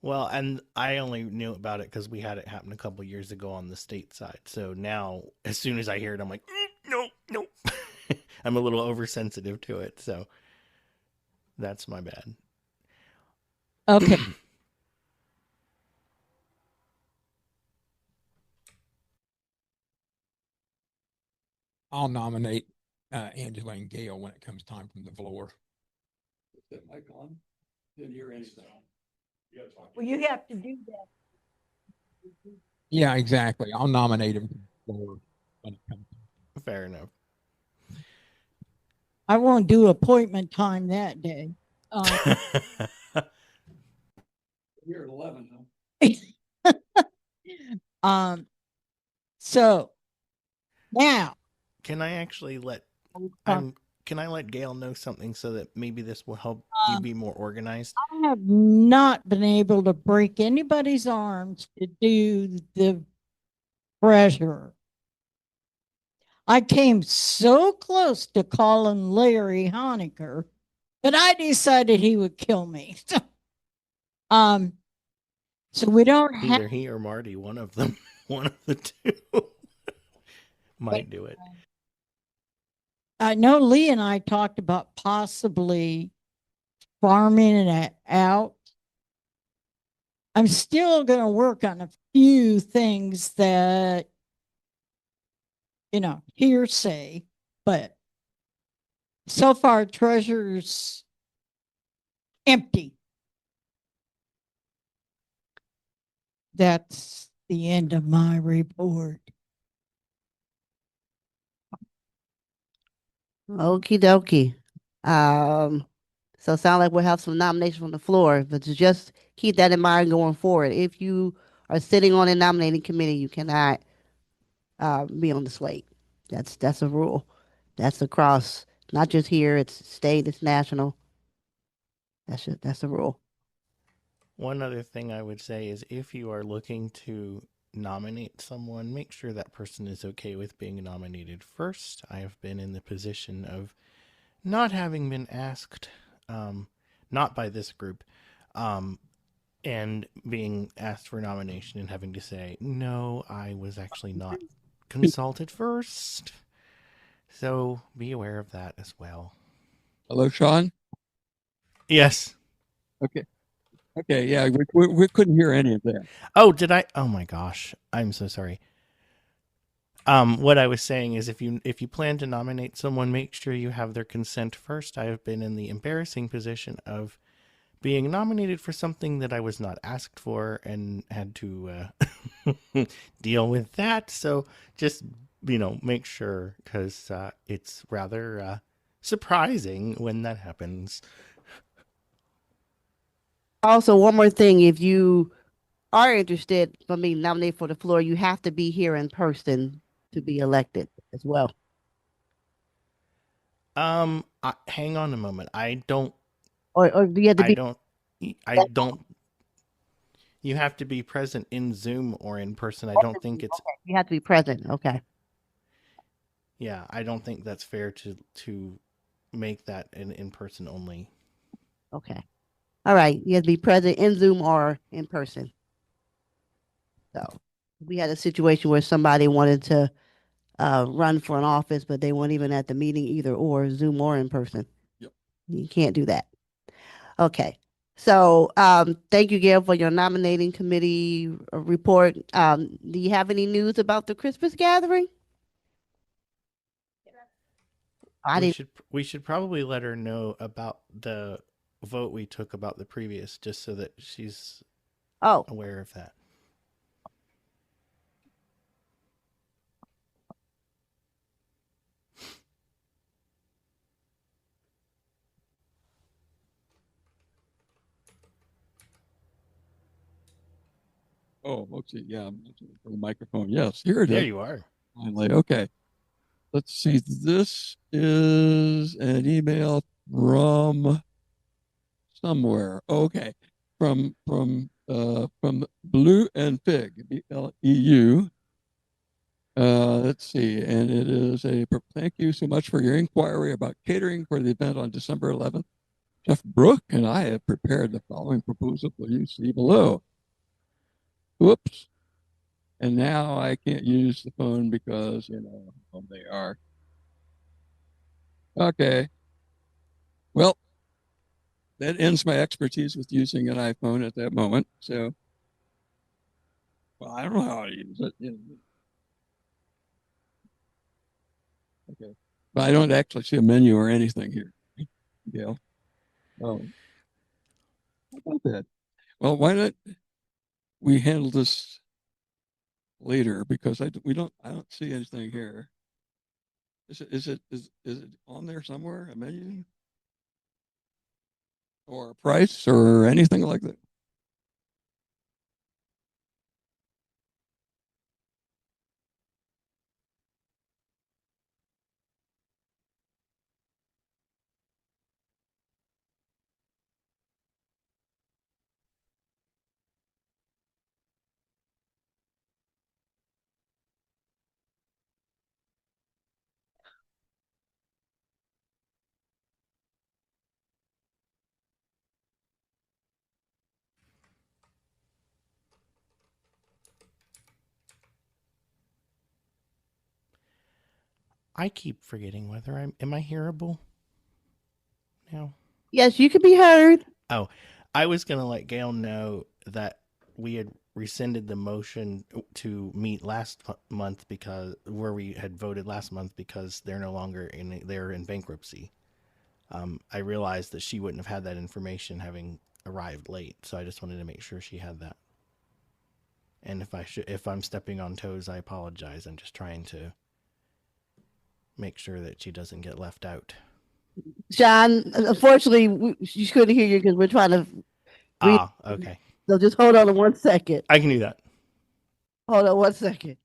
Well, and I only knew about it because we had it happen a couple of years ago on the state side. So now, as soon as I hear it, I'm like, no. I'm a little oversensitive to it. So that's my bad. Okay. I'll nominate Angela and Gail when it comes time from the floor. Is that mic on? Didn't hear anything. Well, you have to do that. Yeah, exactly. I'll nominate him for when it comes. Fair enough. I won't do appointment time that day. You're at 11, So now, Can I actually let can I let Gail know something so that maybe this will help you be more organized? I have not been able to break anybody's arms to do the treasurer. I came so close to calling Larry Honecker, but I decided he would kill me. So we don't have Either he or Marty, one of them, one of the two might do it. I know Lee and I talked about possibly farming it out. I'm still going to work on a few things that, hearsay, but so far, treasure's empty. That's the end of my report. Okie dokie. So it sounds like we'll have some nominations from the floor, but to just keep that in mind going forward. If you are sitting on a nominating committee, you cannot be on the slate. That's a rule. That's across, not just here, it's state, it's national. That's a rule. One other thing I would say is if you are looking to nominate someone, make sure that person is okay with being nominated first. I have been in the position of not having been asked, not by this group, and being asked for a nomination and having to say, no, I was actually not consulted first. So be aware of that as well. Hello, Sean? Yes. Okay. Okay, yeah, we couldn't hear any of that. Oh, did I? Oh my gosh. I'm so sorry. What I was saying is if you plan to nominate someone, make sure you have their consent first. I have been in the embarrassing position of being nominated for something that I was not asked for and had to deal with that. So just, make sure, because it's rather surprising when that happens. Also, one more thing, if you are interested in being nominated for the floor, you have to be here in person to be elected as well. Hang on a moment. I don't. Or you have to be. I don't. You have to be present in Zoom or in person. I don't think it's. Okay. You have to be present. Okay. Yeah, I don't think that's fair to make that an in person only. Okay. All right. You have to be present in Zoom or in person. So we had a situation where somebody wanted to run for an office, but they weren't even at the meeting either, or Zoom or in person. Yep. You can't do that. Okay. So thank you, Gail, for your nominating committee report. Do you have any news about the Christmas gathering? We should probably let her know about the vote we took about the previous, just so that she's aware of that. Oh, okay, yeah, I'm looking for the microphone. Yes, here it is. There you are. Finally, okay. Let's see. This is an email from somewhere. Okay, from Blue and Fig, BLEU. Let's see, and it is thank you so much for your inquiry about catering for the event on December 11th. Jeff Brooke and I have prepared the following proposal for you. See below. Whoops. And now I can't use the phone because, they are. Okay. Well, that ends my expertise with using an iPhone at that moment. So, well, I don't know how to use it. Okay. But I don't actually see a menu or anything here. Gail. Oh. How about that? Well, why not we handle this later, because I don't see anything here. Is it on there somewhere, a menu or a price or anything like that? I keep forgetting whether am I hearable now? Yes, you can be heard. Oh, I was going to let Gail know that we had rescinded the motion to meet last month because where we had voted last month because they're no longer they're in bankruptcy. I realized that she wouldn't have had that information having arrived late, so I just wanted to make sure she had that. And if I'm stepping on toes, I apologize. I'm just trying to make sure that she doesn't get left out. John, unfortunately, you couldn't hear you because we're trying to read. Okay. So just hold on 1 second. I can do that. Hold on 1 second.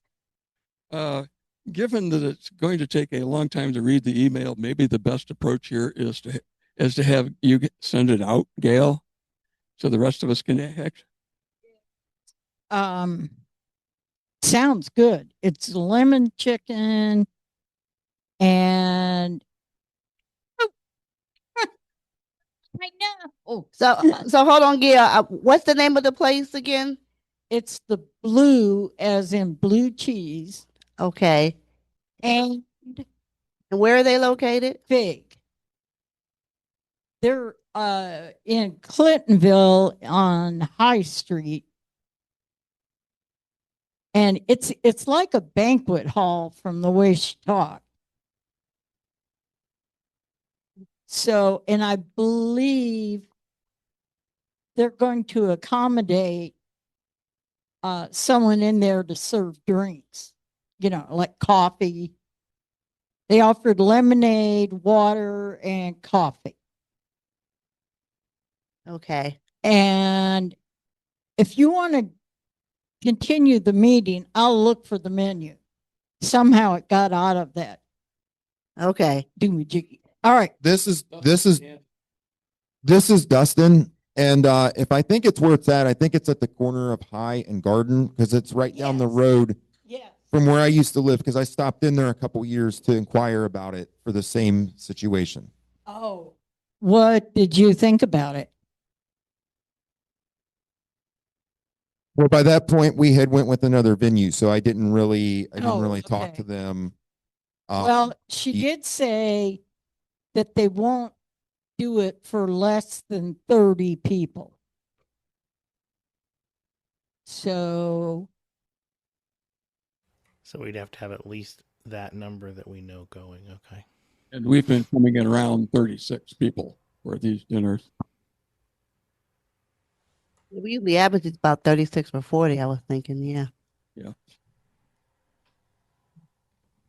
Given that it's going to take a long time to read the email, maybe the best approach here is to have you send it out, Gail, so the rest of us can act. Sounds good. It's lemon chicken and I know. Oh, so hold on, Gail. What's the name of the place again? It's the blue, as in blue cheese. Okay. And where are they located? Fig. They're in Clintonville on High Street. And it's like a banquet hall from the way she talked. So, and I believe they're going to accommodate someone in there to serve drinks, like coffee. They offered lemonade, water, and coffee. Okay. And if you want to continue the meeting, I'll look for the menu. Somehow it got out of that. Okay. All right. This is Dustin. And if I think it's where it's at, I think it's at the corner of High and Garden because it's right down the road from where I used to live because I stopped in there a couple years to inquire about it for the same situation. Oh. What did you think about it? Well, by that point, we had went with another venue, so I didn't really talk to them. Well, she did say that they won't do it for less than 30 people. So we'd have to have at least that number that we know going. Okay. And we've been coming in around 36 people for these dinners. We usually average it's about 36 or 40, I was thinking, yeah. Yeah.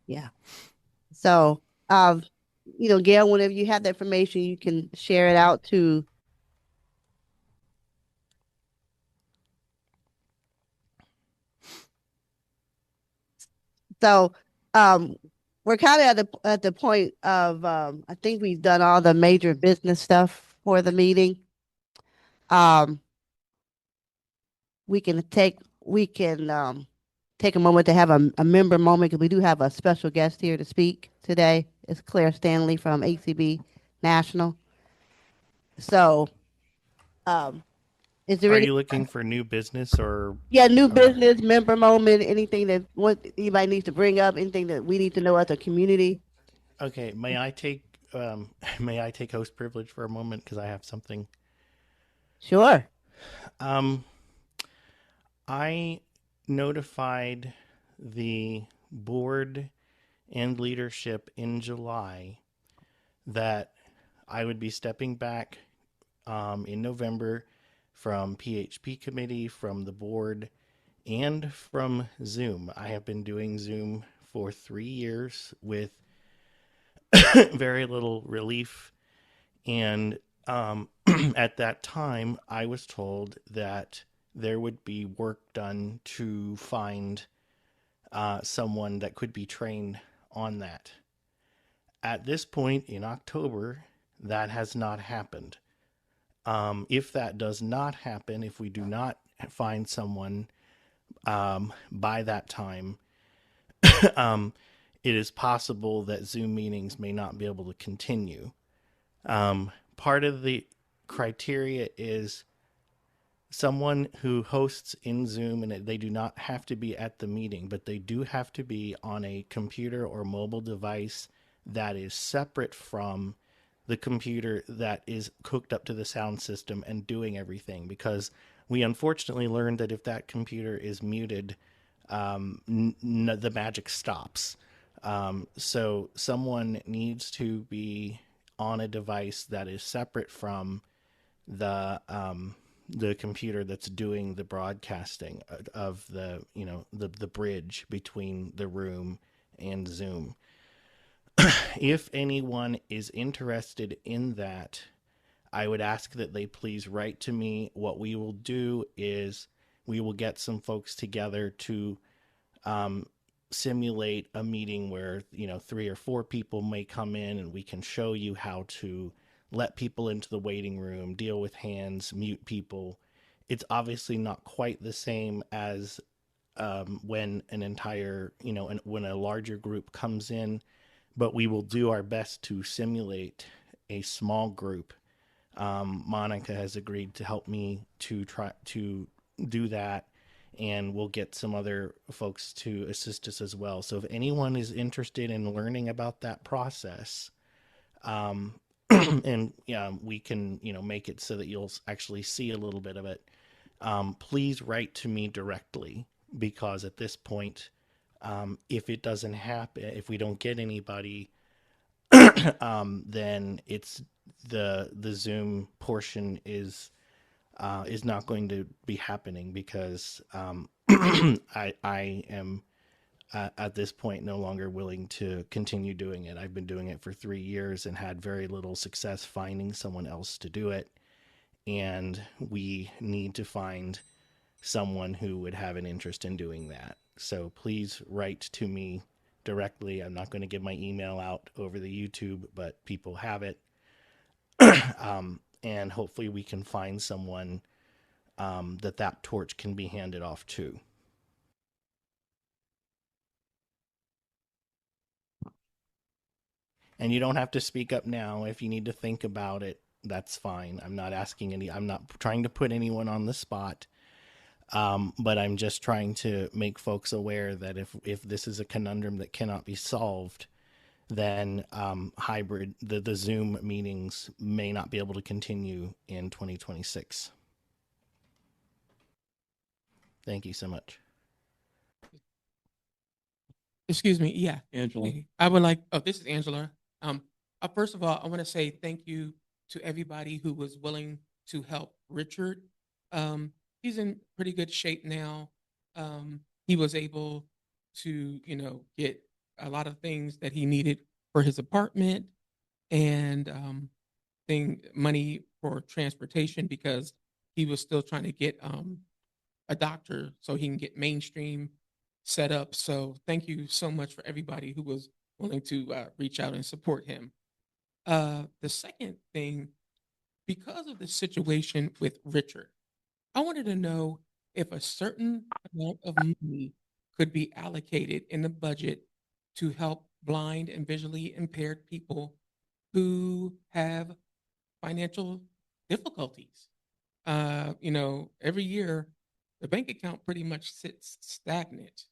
Yeah. So, Gail, whenever you have the information, you can share it out to So, we're kind of at the point of I think we've done all the major business stuff for the meeting. We can take a moment to have a member moment because we do have a special guest here to speak today. It's Claire Stanley from ACB National. So, is there Are you looking for new business or? Yeah, new business, member moment, anything that anybody needs to bring up, anything that we need to know as a community? Okay, may I take host privilege for a moment because I have something. Sure. I notified the board and leadership in July that I would be stepping back in November from PHP committee, from the board, and from Zoom. I have been doing Zoom for 3 years with very little relief. And at that time, I was told that there would be work done to find someone that could be trained on that. At this point in October, that has not happened. If that does not happen, if we do not find someone by that time, it is possible that Zoom meetings may not be able to continue. Part of the criteria is someone who hosts in Zoom, and they do not have to be at the meeting, but they do have to be on a computer or mobile device that is separate from the computer that is hooked up to the sound system and doing everything, because we unfortunately learned that if that computer is muted, the magic stops. So someone needs to be on a device that is separate from the computer that's doing the broadcasting of the bridge between the room and Zoom. If anyone is interested in that, I would ask that they please write to me. What we will do is we will get some folks together to simulate a meeting where 3 or 4 people may come in, and we can show you how to let people into the waiting room, deal with hands, mute people. It's obviously not quite the same as when an entire, when a larger group comes in, but we will do our best to simulate a small group. Monica has agreed to help me to try to do that, and we'll get some other folks to assist us as well. So if anyone is interested in learning about that process, and we can, make it so that you'll actually see a little bit of it, please write to me directly, because at this point, if it doesn't happen, if we don't get anybody, then it's the Zoom portion is not going to be happening, because I am at this point no longer willing to continue doing it. I've been doing it for 3 years and had very little success finding someone else to do it, and we need to find someone who would have an interest in doing that. So please write to me directly. I'm not going to give my email out over the YouTube, but people have it. And hopefully we can find someone that torch can be handed off to. And you don't have to speak up now. If you need to think about it, that's fine. I'm not trying to put anyone on the spot. But I'm just trying to make folks aware that if this is a conundrum that cannot be solved, then hybrid, the Zoom meetings may not be able to continue in 2026. Thank you so much. Excuse me. Yeah. Angela. I would like, this is Angela. First of all, I want to say thank you to everybody who was willing to help Richard. He's in pretty good shape now. He was able to, get a lot of things that he needed for his apartment, and money for transportation, because he was still trying to get a doctor so he can get mainstream set up. So thank you so much for everybody who was willing to reach out and support him. The second thing, because of the situation with Richard, I wanted to know if a certain amount of money could be allocated in the budget to help blind and visually impaired people who have financial difficulties. Every year, the bank account pretty much sits stagnant.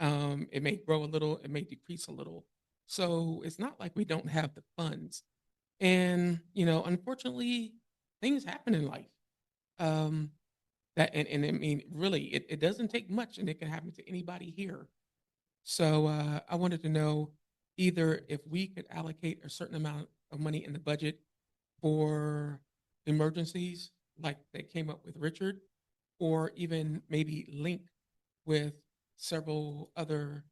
It may grow a little, it may decrease a little. So it's not like we don't have the funds. And, unfortunately, things happen in life. I mean, really, it doesn't take much, and it can happen to anybody here. So I wanted to know either if we could allocate a certain amount of money in the budget for emergencies like they came up with Richard, or even maybe link with several other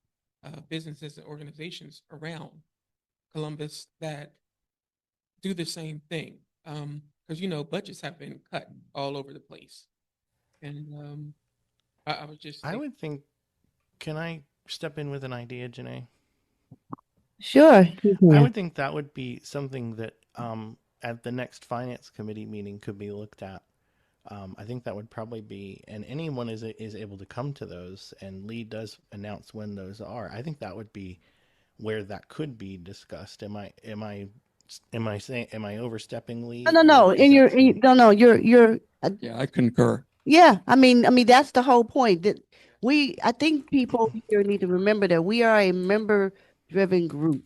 businesses and organizations around Columbus that do the same thing. Because budgets have been cut all over the place, and I was just I would think. Can I step in with an idea, Janae? Sure. I would think that would be something that at the next finance committee meeting could be looked at. I think that would probably be, and anyone is able to come to those, and Lee does announce when those are. I think that would be where that could be discussed. Am I overstepping, Lee? No. You're. Yeah, I concur. Yeah, I mean that's the whole point. That I think people here need to remember that we are a member-driven group.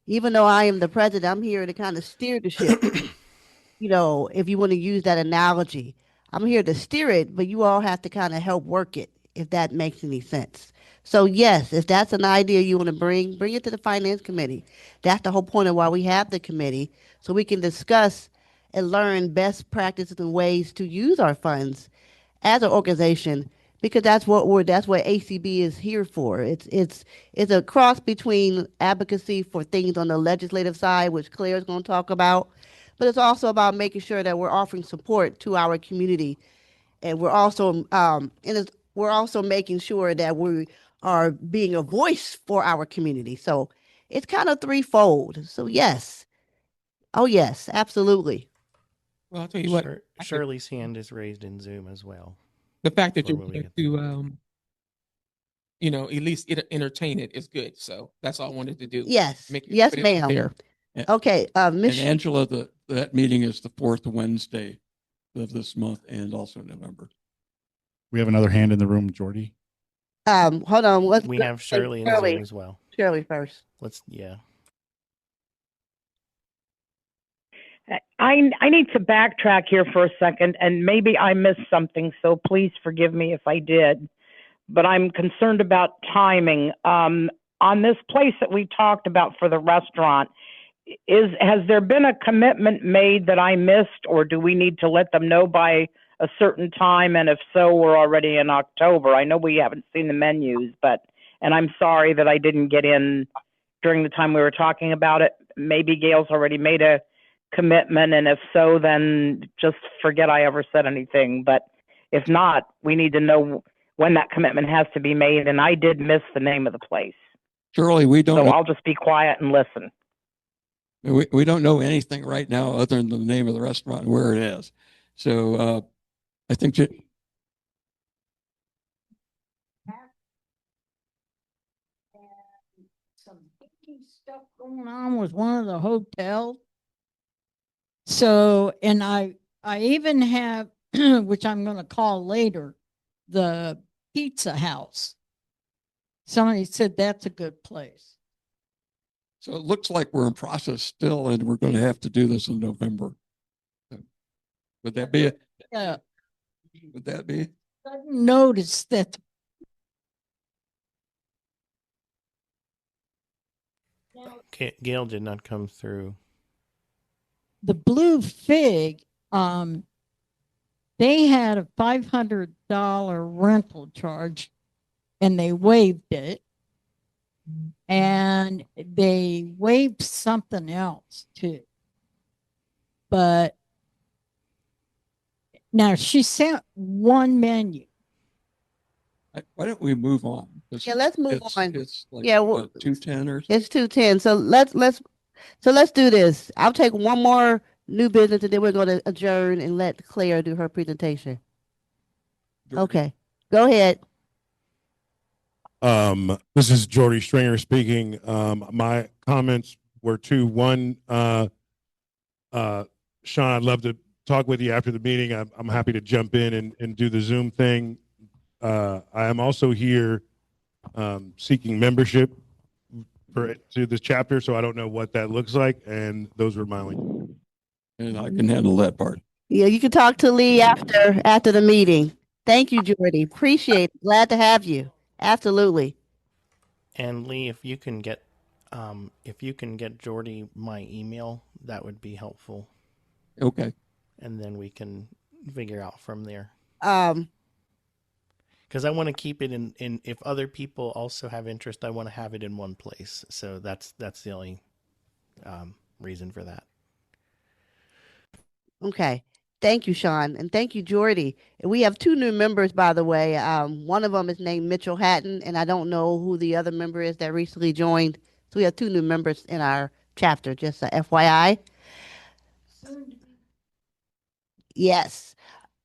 Even though I am the president, I'm here to kind of steer the ship. If you want to use that analogy, I'm here to steer it, but you all have to kind of help work it, if that makes any sense. So yes, if that's an idea you want to bring it to the finance committee. That's the whole point of why we have the committee, so we can discuss and learn best practices and ways to use our funds as an organization, because that's what ACB is here for. It's a cross between advocacy for things on the legislative side, which Claire's going to talk about, but it's also about making sure that we're offering support to our community, and we're also making sure that we are being a voice for our community. So it's kind of threefold. So yes, oh yes, absolutely. Well, I'll tell you what. Shirley's hand is raised in Zoom as well. The fact that you're willing to, at least entertain it is good. So that's all I wanted to do. Yes, yes, ma'am. There. Okay, And Angela, that meeting is the 4th Wednesday of this month and also November. We have another hand in the room, Jordy. Hold on. We have Shirley in Zoom as well. Shirley first. Yeah. I need to backtrack here for a second, and maybe I missed something, so please forgive me if I did. But I'm concerned about timing. On this place that we talked about for the restaurant, has there been a commitment made that I missed, or do we need to let them know by a certain time? And if so, we're already in October. I know we haven't seen the menus, and I'm sorry that I didn't get in during the time we were talking about it. Maybe Gail's already made a commitment, and if so, then just forget I ever said anything. But if not, we need to know when that commitment has to be made, and I did miss the name of the place. Shirley, we don't. So I'll just be quiet and listen. We don't know anything right now other than the name of the restaurant and where it is. So I think some stuff going on with one of the hotels. So, and I even have, which I'm going to call later, the pizza house. Somebody said that's a good place. So it looks like we're in process still, and we're going to have to do this in November. Would that be it? Yeah. Would that be? I noticed that. Gail did not come through. The Blue Fig, they had a $500 rental charge, and they waived it. And they waived something else too. But now she sent one menu. Why don't we move on? Yeah, let's move on. It's like, yeah, well, 2:10 or it's 2:10. So let's do this. I'll take one more new business, and then we're going to adjourn and let Claire do her presentation. Okay, go ahead. This is Jordy Stringer speaking. My comments were two. One, Sean, I'd love to talk with you after the meeting. I'm happy to jump in and do the Zoom thing. I am also here seeking membership to this chapter, so I don't know what that looks like. And those were my only. And I can handle that part. Yeah, you can talk to Lee after the meeting. Thank you, Jordy. Appreciate it. Glad to have you. Absolutely. And Lee, if you can get Jordy my email, that would be helpful. Okay. And then we can figure out from there. Um, Because I want to keep it in. If other people also have interest, I want to have it in one place. So that's the only reason for that. okay. Thank you, Sean, and thank you, Jordy. And we have 2 new members, by the way. One of them is named Mitchell Hatton, and I don't know who the other member is that recently joined. So we have 2 new members in our chapter, just a FYI. Yes.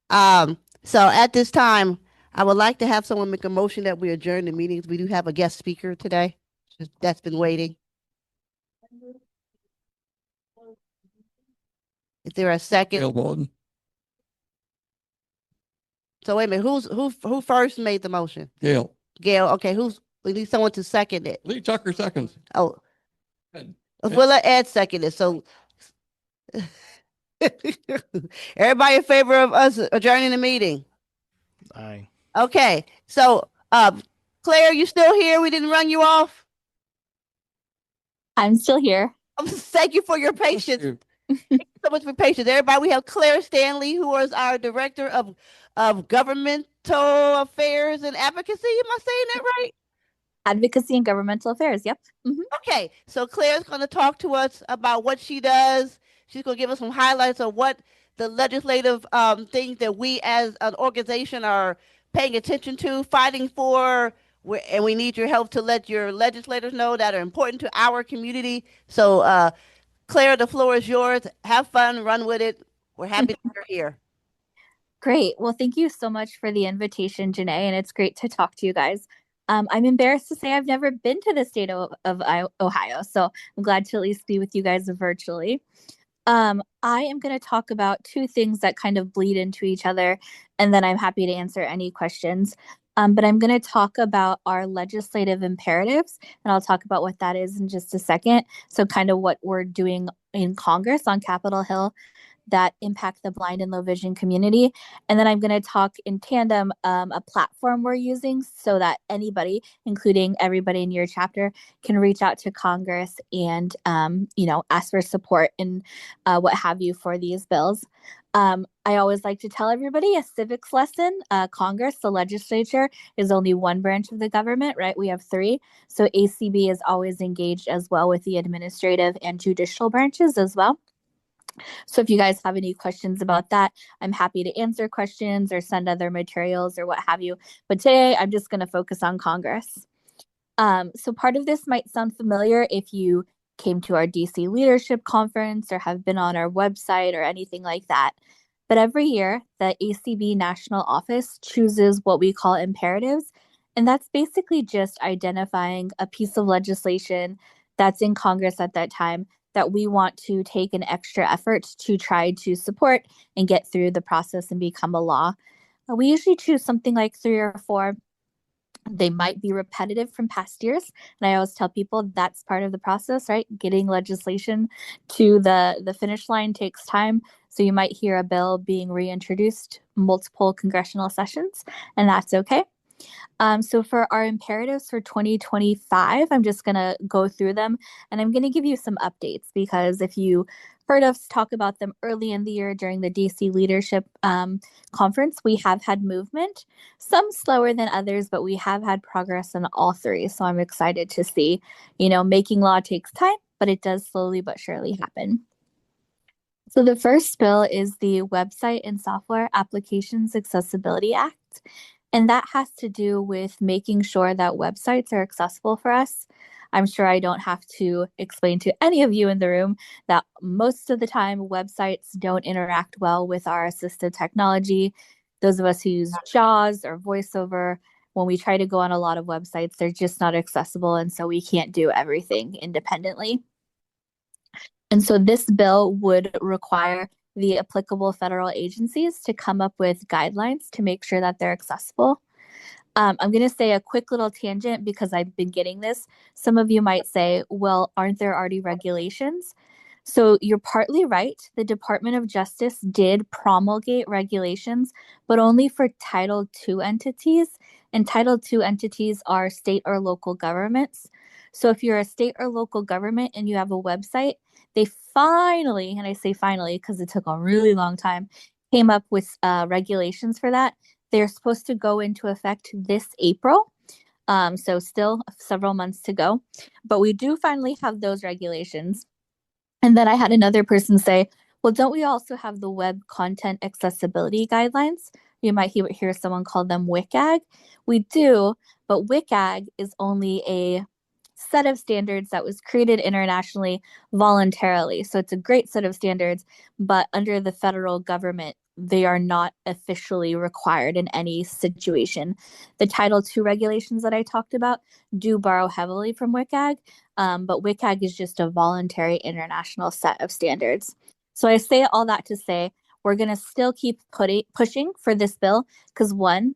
So at this time, I would like to have someone make a motion that we adjourn the meetings. We do have a guest speaker today that's been waiting. Is there a second? Gail Baldwin. So wait a minute, who first made the motion? Gail. Gail. Okay, we need someone to second it. Lee Tucker seconds. Oh, Ed. we'll let Ed second it. So everybody in favor of us adjourning the meeting? Aye. Okay. So Claire, you still here? We didn't run you off? I'm still here. Thank you for your patience. Thank you so much for your patience. Everybody, we have Claire Stanley, who is our Director of Governmental Affairs and Advocacy. Am I saying that right? Advocacy and Governmental Affairs. Yep. Okay, so Claire's going to talk to us about what she does. She's going to give us some highlights of what the legislative things that we as an organization are paying attention to, fighting for, and we need your help to let your legislators know that are important to our community. So, Claire, the floor is yours. Have fun, run with it. We're happy that you're here. Great. Well, thank you so much for the invitation, Janae, and it's great to talk to you guys. I'm embarrassed to say I've never been to the state of Ohio, so I'm glad to at least be with you guys virtually. I am going to talk about 2 things that kind of bleed into each other, and then I'm happy to answer any questions. But I'm going to talk about our legislative imperatives, and I'll talk about what that is in just a second. So kind of what we're doing in Congress on Capitol Hill that impact the blind and low vision community. And then I'm going to talk in tandem a platform we're using so that anybody, including everybody in your chapter, can reach out to Congress and, ask for support and what have you for these bills. I always like to tell everybody a civics lesson. Congress, the legislature, is only one branch of the government, right? We have 3. So ACB is always engaged as well with the administrative and judicial branches as well. So if you guys have any questions about that, I'm happy to answer questions or send other materials or what have you. But today I'm just going to focus on Congress. So part of this might sound familiar if you came to our DC Leadership Conference or have been on our website or anything like that. But every year, the ACB National Office chooses what we call imperatives. And that's basically just identifying a piece of legislation that's in Congress at that time that we want to take an extra effort to try to support and get through the process and become a law. We usually choose something like 3 or 4. They might be repetitive from past years. And I always tell people that's part of the process, right? Getting legislation to the finish line takes time. So you might hear a bill being reintroduced multiple congressional sessions, and that's okay. So for our imperatives for 2025, I'm just going to go through them and I'm going to give you some updates because if you heard us talk about them early in the year during the DC Leadership Conference, we have had movement, some slower than others, but we have had progress in all 3. So I'm excited to see, making law takes time, but it does slowly but surely happen. So the first bill is the Website and Software Applications Accessibility Act. And that has to do with making sure that websites are accessible for us. I'm sure I don't have to explain to any of you in the room that most of the time websites don't interact well with our assistive technology. Those of us who use JAWS or VoiceOver, when we try to go on a lot of websites, they're just not accessible. And so we can't do everything independently. And so this bill would require the applicable federal agencies to come up with guidelines to make sure that they're accessible. I'm going to say a quick little tangent because I've been getting this. Some of you might say, well, aren't there already regulations? So you're partly right. The Department of Justice did promulgate regulations, but only for Title II entities. And Title II entities are state or local governments. So if you're a state or local government and you have a website, they finally, and I say finally because it took a really long time, came up with regulations for that. They're supposed to go into effect this April. So still several months to go, but we do finally have those regulations. And then I had another person say, well, don't we also have the web content accessibility guidelines? You might hear someone call them WCAG. We do, but WCAG is only a set of standards that was created internationally voluntarily. So it's a great set of standards, but under the federal government, they are not officially required in any situation. The Title II regulations that I talked about do borrow heavily from WCAG, but WCAG is just a voluntary international set of standards. So I say all that to say we're going to still keep pushing for this bill because one,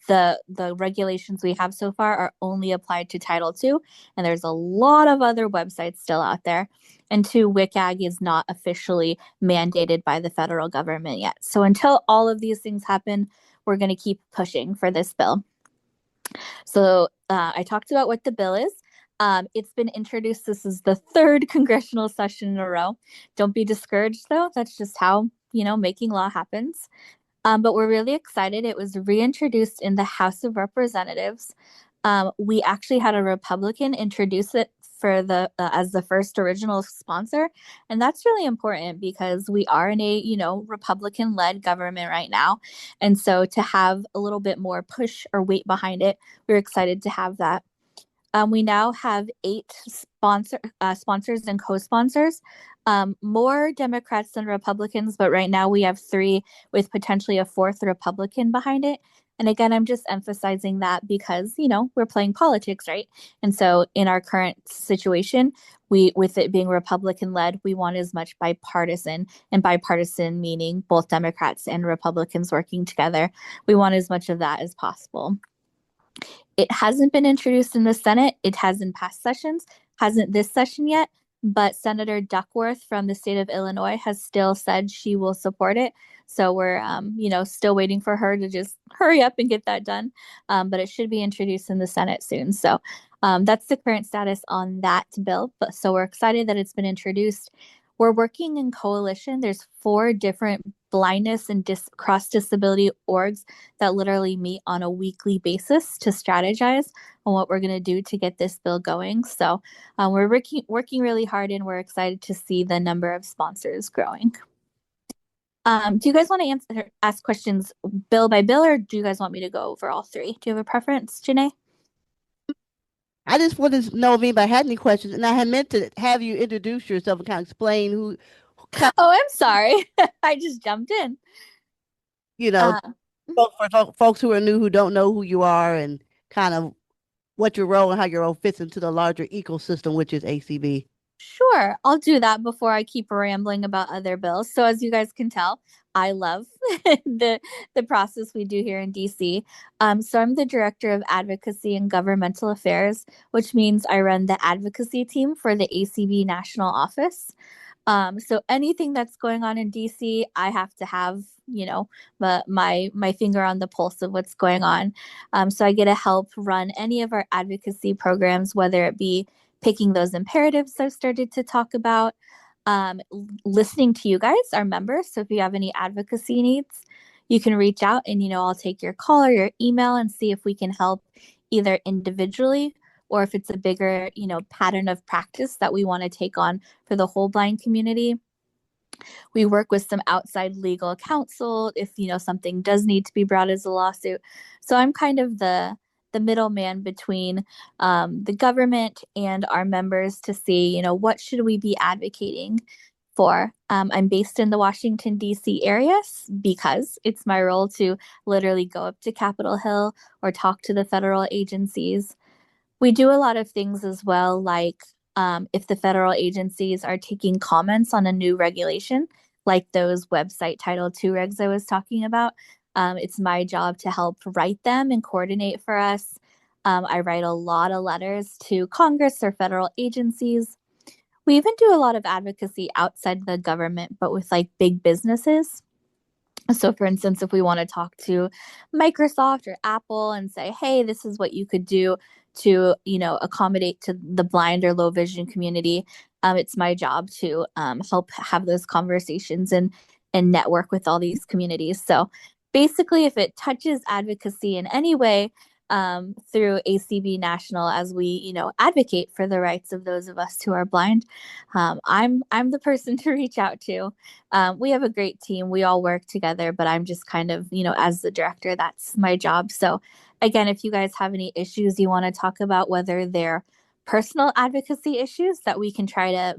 the regulations we have so far are only applied to Title II, and there's a lot of other websites still out there. And two, WCAG is not officially mandated by the federal government yet. So until all of these things happen, we're going to keep pushing for this bill. So I talked about what the bill is. It's been introduced. This is the third congressional session in a row. Don't be discouraged, though. That's just how, making law happens. But we're really excited. It was reintroduced in the House of Representatives. We actually had a Republican introduce it for as the first original sponsor, and that's really important because we are in a Republican-led government right now, and so to have a little bit more push or weight behind it, we're excited to have that. We now have 8 sponsors and co-sponsors, more Democrats than Republicans, but right now we have 3 with potentially a 4th Republican behind it. And again, I'm just emphasizing that because, we're playing politics, right? And so in our current situation, with it being Republican-led, we want as much bipartisan, and bipartisan meaning both Democrats and Republicans working together. We want as much of that as possible. It hasn't been introduced in the Senate. It hasn't passed sessions, hasn't this session yet, but Senator Duckworth from the state of Illinois has still said she will support it. So we're, still waiting for her to just hurry up and get that done. But it should be introduced in the Senate soon. So that's the current status on that bill. So we're excited that it's been introduced. We're working in coalition. There's 4 different blindness and cross-disability orgs that literally meet on a weekly basis to strategize on what we're going to do to get this bill going. So we're working really hard, and we're excited to see the number of sponsors growing. Do you guys want to ask questions bill by bill, or do you guys want me to go over all 3? Do you have a preference, Janae? I just wanted to know if anybody had any questions, and I had meant to have you introduce yourself and kind of explain who. Oh, I'm sorry. I just jumped in. For folks who are new, who don't know who you are, and kind of what your role and how your role fits into the larger ecosystem, which is ACB. Sure, I'll do that before I keep rambling about other bills. So as you guys can tell, I love the process we do here in DC. So I'm the Director of Advocacy and Governmental Affairs, which means I run the advocacy team for the ACB National Office. So anything that's going on in DC, I have to have, my finger on the pulse of what's going on. So I get to help run any of our advocacy programs, whether it be picking those imperatives I've started to talk about, listening to you guys, our members. So if you have any advocacy needs, you can reach out and, I'll take your call or your email and see if we can help either individually or if it's a bigger, pattern of practice that we want to take on for the whole blind community. We work with some outside legal counsel if, something does need to be brought as a lawsuit. So I'm kind of the middleman between the government and our members to see, what should we be advocating for. I'm based in the Washington, D.C. area because it's my role to literally go up to Capitol Hill or talk to the federal agencies. We do a lot of things as well, like if the federal agencies are taking comments on a new regulation, like those website Title II regs I was talking about, it's my job to help write them and coordinate for us. I write a lot of letters to Congress or federal agencies. We even do a lot of advocacy outside the government, but with like big businesses. So for instance, if we want to talk to Microsoft or Apple and say, hey, this is what you could do to, accommodate to the blind or low vision community, it's my job to help have those conversations and and network with all these communities. So basically, if it touches advocacy in any way, through ACB National, as we, advocate for the rights of those of us who are blind, I'm the person to reach out to. We have a great team. We all work together, but I'm just kind of, as the director, that's my job. So again, if you guys have any issues you want to talk about, whether they're personal advocacy issues that we can try to,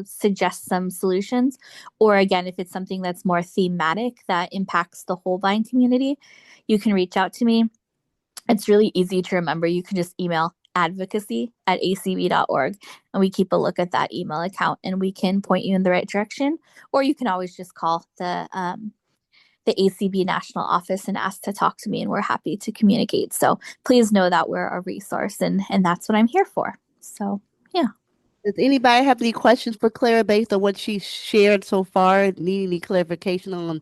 suggest some solutions, or again, if it's something that's more thematic that impacts the whole blind community, you can reach out to me. It's really easy to remember. You can just email advocacy@acb.org, and we keep a look at that email account and we can point you in the right direction. Or you can always just call the ACB National Office and ask to talk to me, and we're happy to communicate. So please know that we're a resource, and that's what I'm here for. So, yeah. Does anybody have any questions for Clara based on what she shared so far? Need any clarification on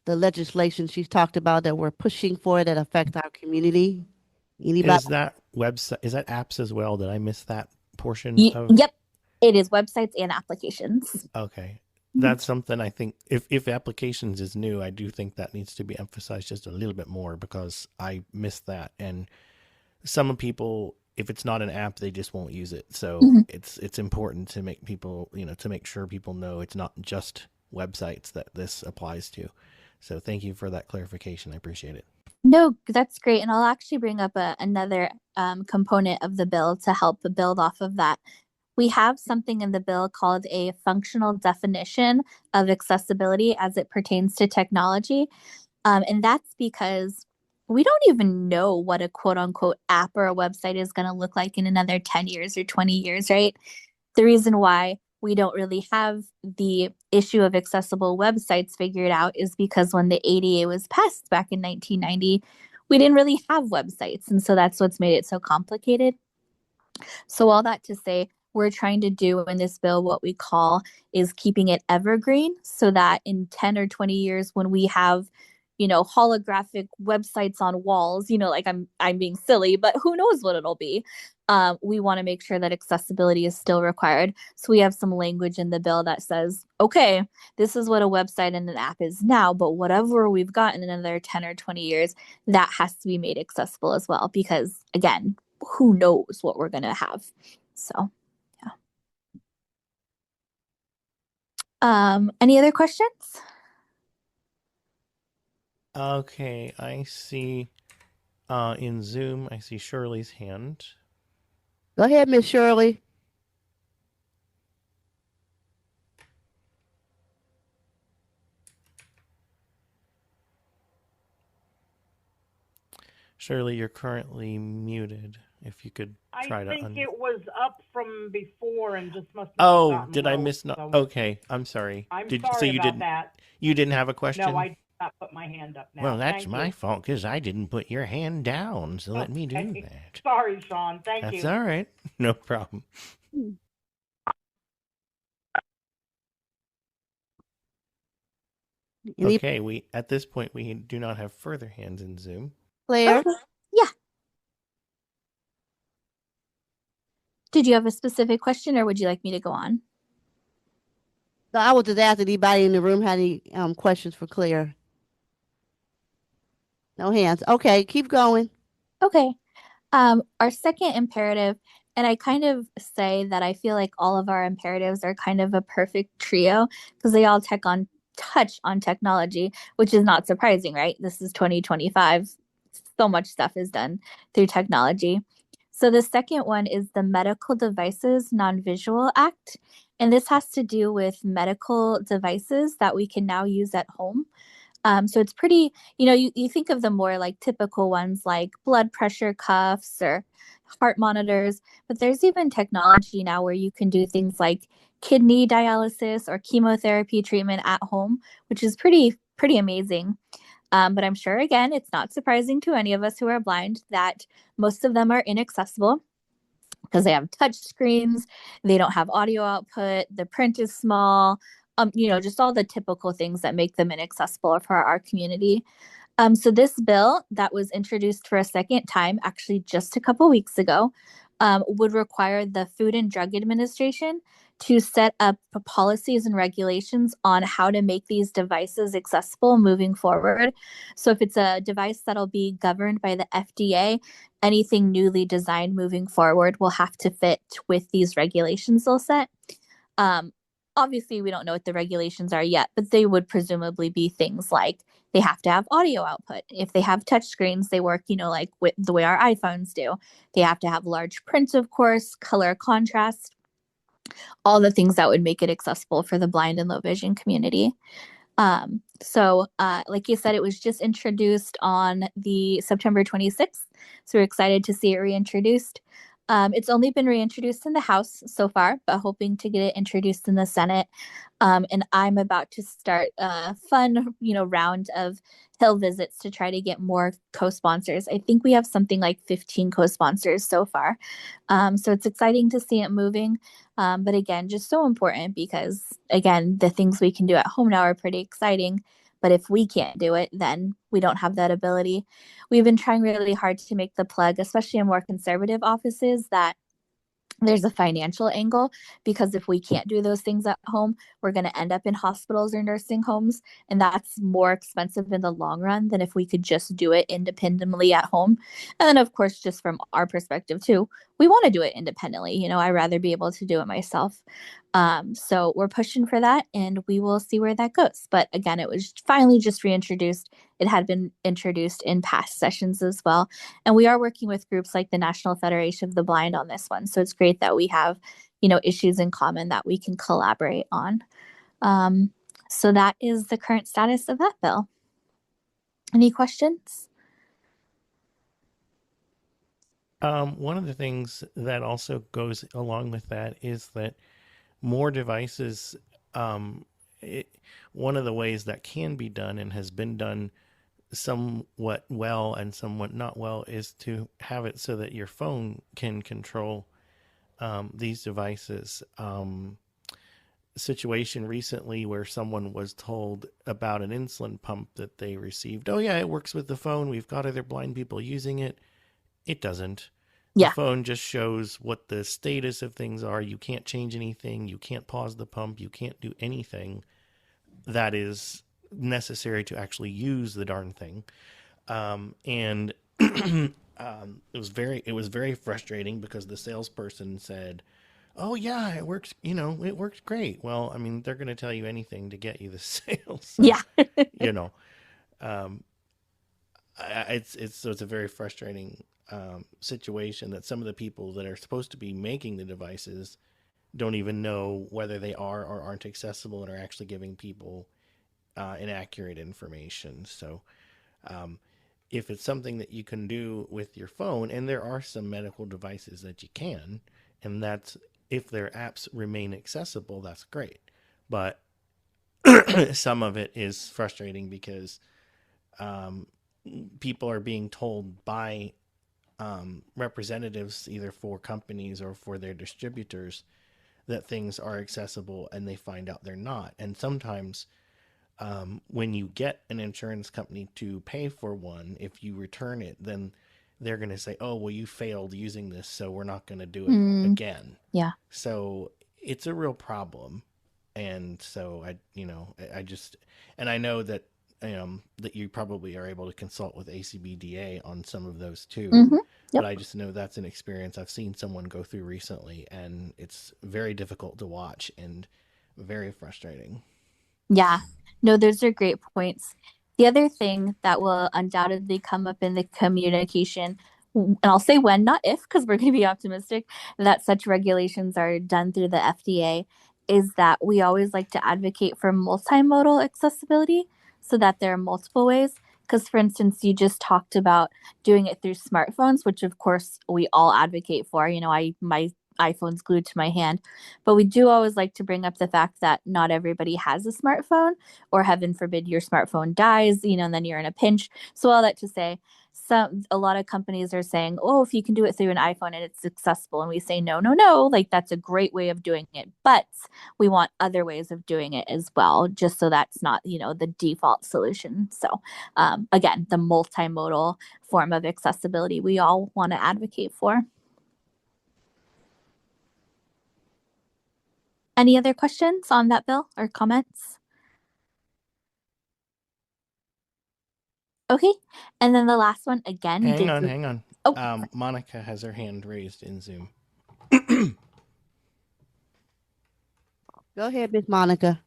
the legislation she's talked about that we're pushing for that affect our community? Anybody? Is that website? Is that apps as well? Did I miss that portion of? Yep, it is websites and applications. Okay, that's something I think if applications is new, I do think that needs to be emphasized just a little bit more, because I missed that, and some people, if it's not an app, they just won't use it. So it's important to make people, to make sure people know it's not just websites that this applies to. So thank you for that clarification. I appreciate it. No, that's great. And I'll actually bring up another component of the bill to help build off of that. We have something in the bill called a functional definition of accessibility as it pertains to technology. And that's because we don't even know what a quote unquote app or a website is going to look like in another 10 years or 20 years, right? The reason why we don't really have the issue of accessible websites figured out is because when the ADA was passed back in 1990, we didn't really have websites. And so that's what's made it so complicated. So all that to say, we're trying to do in this bill what we call is keeping it evergreen, so that in 10 or 20 years, when we have, holographic websites on walls, like I'm being silly, but who knows what it'll be. We want to make sure that accessibility is still required. So we have some language in the bill that says, okay, this is what a website and an app is now, but whatever we've got in another 10 or 20 years, that has to be made accessible as well, because again, who knows what we're going to have. So, yeah. Any other questions? Okay, I see in Zoom, I see Shirley's hand. Go ahead, Miss Shirley. Shirley, you're currently muted. If you could try to. I think it was up from before and just must have. Oh, did I miss? So okay, I'm sorry. I'm sorry so you about didn't, that. You didn't have a question? No, I did not put my hand up now. Well, that's Thank my you. fault because I didn't put your hand down. So let me do that. Sorry, Sean. Thank you. That's all right. No problem. Okay, we at this point we do not have further hands in Zoom. Claire? Okay. Yeah. Did you have a specific question, or would you like me to go on? So I was just asking anybody in the room had any questions for Claire. No hands. Okay, keep going. Okay. Our second imperative, and I kind of say that I feel like all of our imperatives are kind of a perfect trio because they all touch on technology, which is not surprising, right? This is 2025. So much stuff is done through technology. So the second one is the Medical Devices Non-Visual Act. And this has to do with medical devices that we can now use at home. So it's pretty, you think of the more like typical ones like blood pressure cuffs or heart monitors, but there's even technology now where you can do things like kidney dialysis or chemotherapy treatment at home, which is pretty amazing. But I'm sure, again, it's not surprising to any of us who are blind that most of them are inaccessible because they have touch screens, they don't have audio output, the print is small, just all the typical things that make them inaccessible for our community. So this bill that was introduced for a second time, actually just a couple weeks ago, would require the Food and Drug Administration to set up policies and regulations on how to make these devices accessible moving forward. So if it's a device that'll be governed by the FDA, anything newly designed moving forward will have to fit with these regulations they'll set. Obviously, we don't know what the regulations are yet, but they would presumably be things like they have to have audio output. If they have touch screens, they work, like with the way our iPhones do. They have to have large print, of course, color contrast, all the things that would make it accessible for the blind and low vision community. So like you said, it was just introduced on the September 26th. So we're excited to see it reintroduced. It's only been reintroduced in the House so far, but hoping to get it introduced in the Senate. And I'm about to start a fun, round of Hill visits to try to get more co-sponsors. I think we have something like 15 co-sponsors so far. So it's exciting to see it moving. But again, just so important because, again, the things we can do at home now are pretty exciting. But if we can't do it, then we don't have that ability. We've been trying really hard to make the plug, especially in more conservative offices, that there's a financial angle, because if we can't do those things at home, we're going to end up in hospitals or nursing homes. And that's more expensive in the long run than if we could just do it independently at home. And then, of course, just from our perspective, too, we want to do it independently. I'd rather be able to do it myself. So we're pushing for that, and we will see where that goes. But again, it was finally just reintroduced. It had been introduced in past sessions as well. And we are working with groups like the National Federation of the Blind on this one. So it's great that we have, issues in common that we can collaborate on. So that is the current status of that bill. Any questions? One of the things that also goes along with that is that more devices, one of the ways that can be done and has been done somewhat well and somewhat not well is to have it so that your phone can control these devices. Situation recently where someone was told about an insulin pump that they received. Oh yeah, it works with the phone. We've got other blind people using it. It doesn't. Yeah. The phone just shows what the status of things are. You can't change anything. You can't pause the pump. You can't do anything that is necessary to actually use the darn thing. And it was very frustrating because the salesperson said, "Oh yeah, it works. It works great." Well, I mean, they're going to tell you anything to get you the sale. So, Yeah. it's a very frustrating situation that some of the people that are supposed to be making the devices don't even know whether they are or aren't accessible and are actually giving people inaccurate information. So if it's something that you can do with your phone, and there are some medical devices that you can, and that's if their apps remain accessible, that's great. But some of it is frustrating because people are being told by representatives, either for companies or for their distributors, that things are accessible, and they find out they're not. And sometimes when you get an insurance company to pay for one, if you return it, then they're going to say, "Oh, well, you failed using this, so we're not going to do it again." Yeah. So it's a real problem. And so I know that that you probably are able to consult with ACBDA on some of those too. Mm-hmm. Yep. But I just know that's an experience I've seen someone go through recently, and it's very difficult to watch and very frustrating. Yeah, no, those are great points. The other thing that will undoubtedly come up in the communication, and I'll say when, not if, because we're going to be optimistic that such regulations are done through the FDA, is that we always like to advocate for multimodal accessibility so that there are multiple ways. Because, for instance, you just talked about doing it through smartphones, which, of course, we all advocate for. My iPhone's glued to my hand. But we do always like to bring up the fact that not everybody has a smartphone, or heaven forbid your smartphone dies, and then you're in a pinch. So all that to say, a lot of companies are saying, "Oh, if you can do it through an iPhone and it's accessible," and we say, no, like that's a great way of doing it, but we want other ways of doing it as well, just so that's not, the default solution. So again, the multimodal form of accessibility we all want to advocate for. Any other questions on that bill or comments? Okay. And then the last one again. Hang on. Oh, Monica has her hand raised in Zoom. Go ahead, Miss Monica.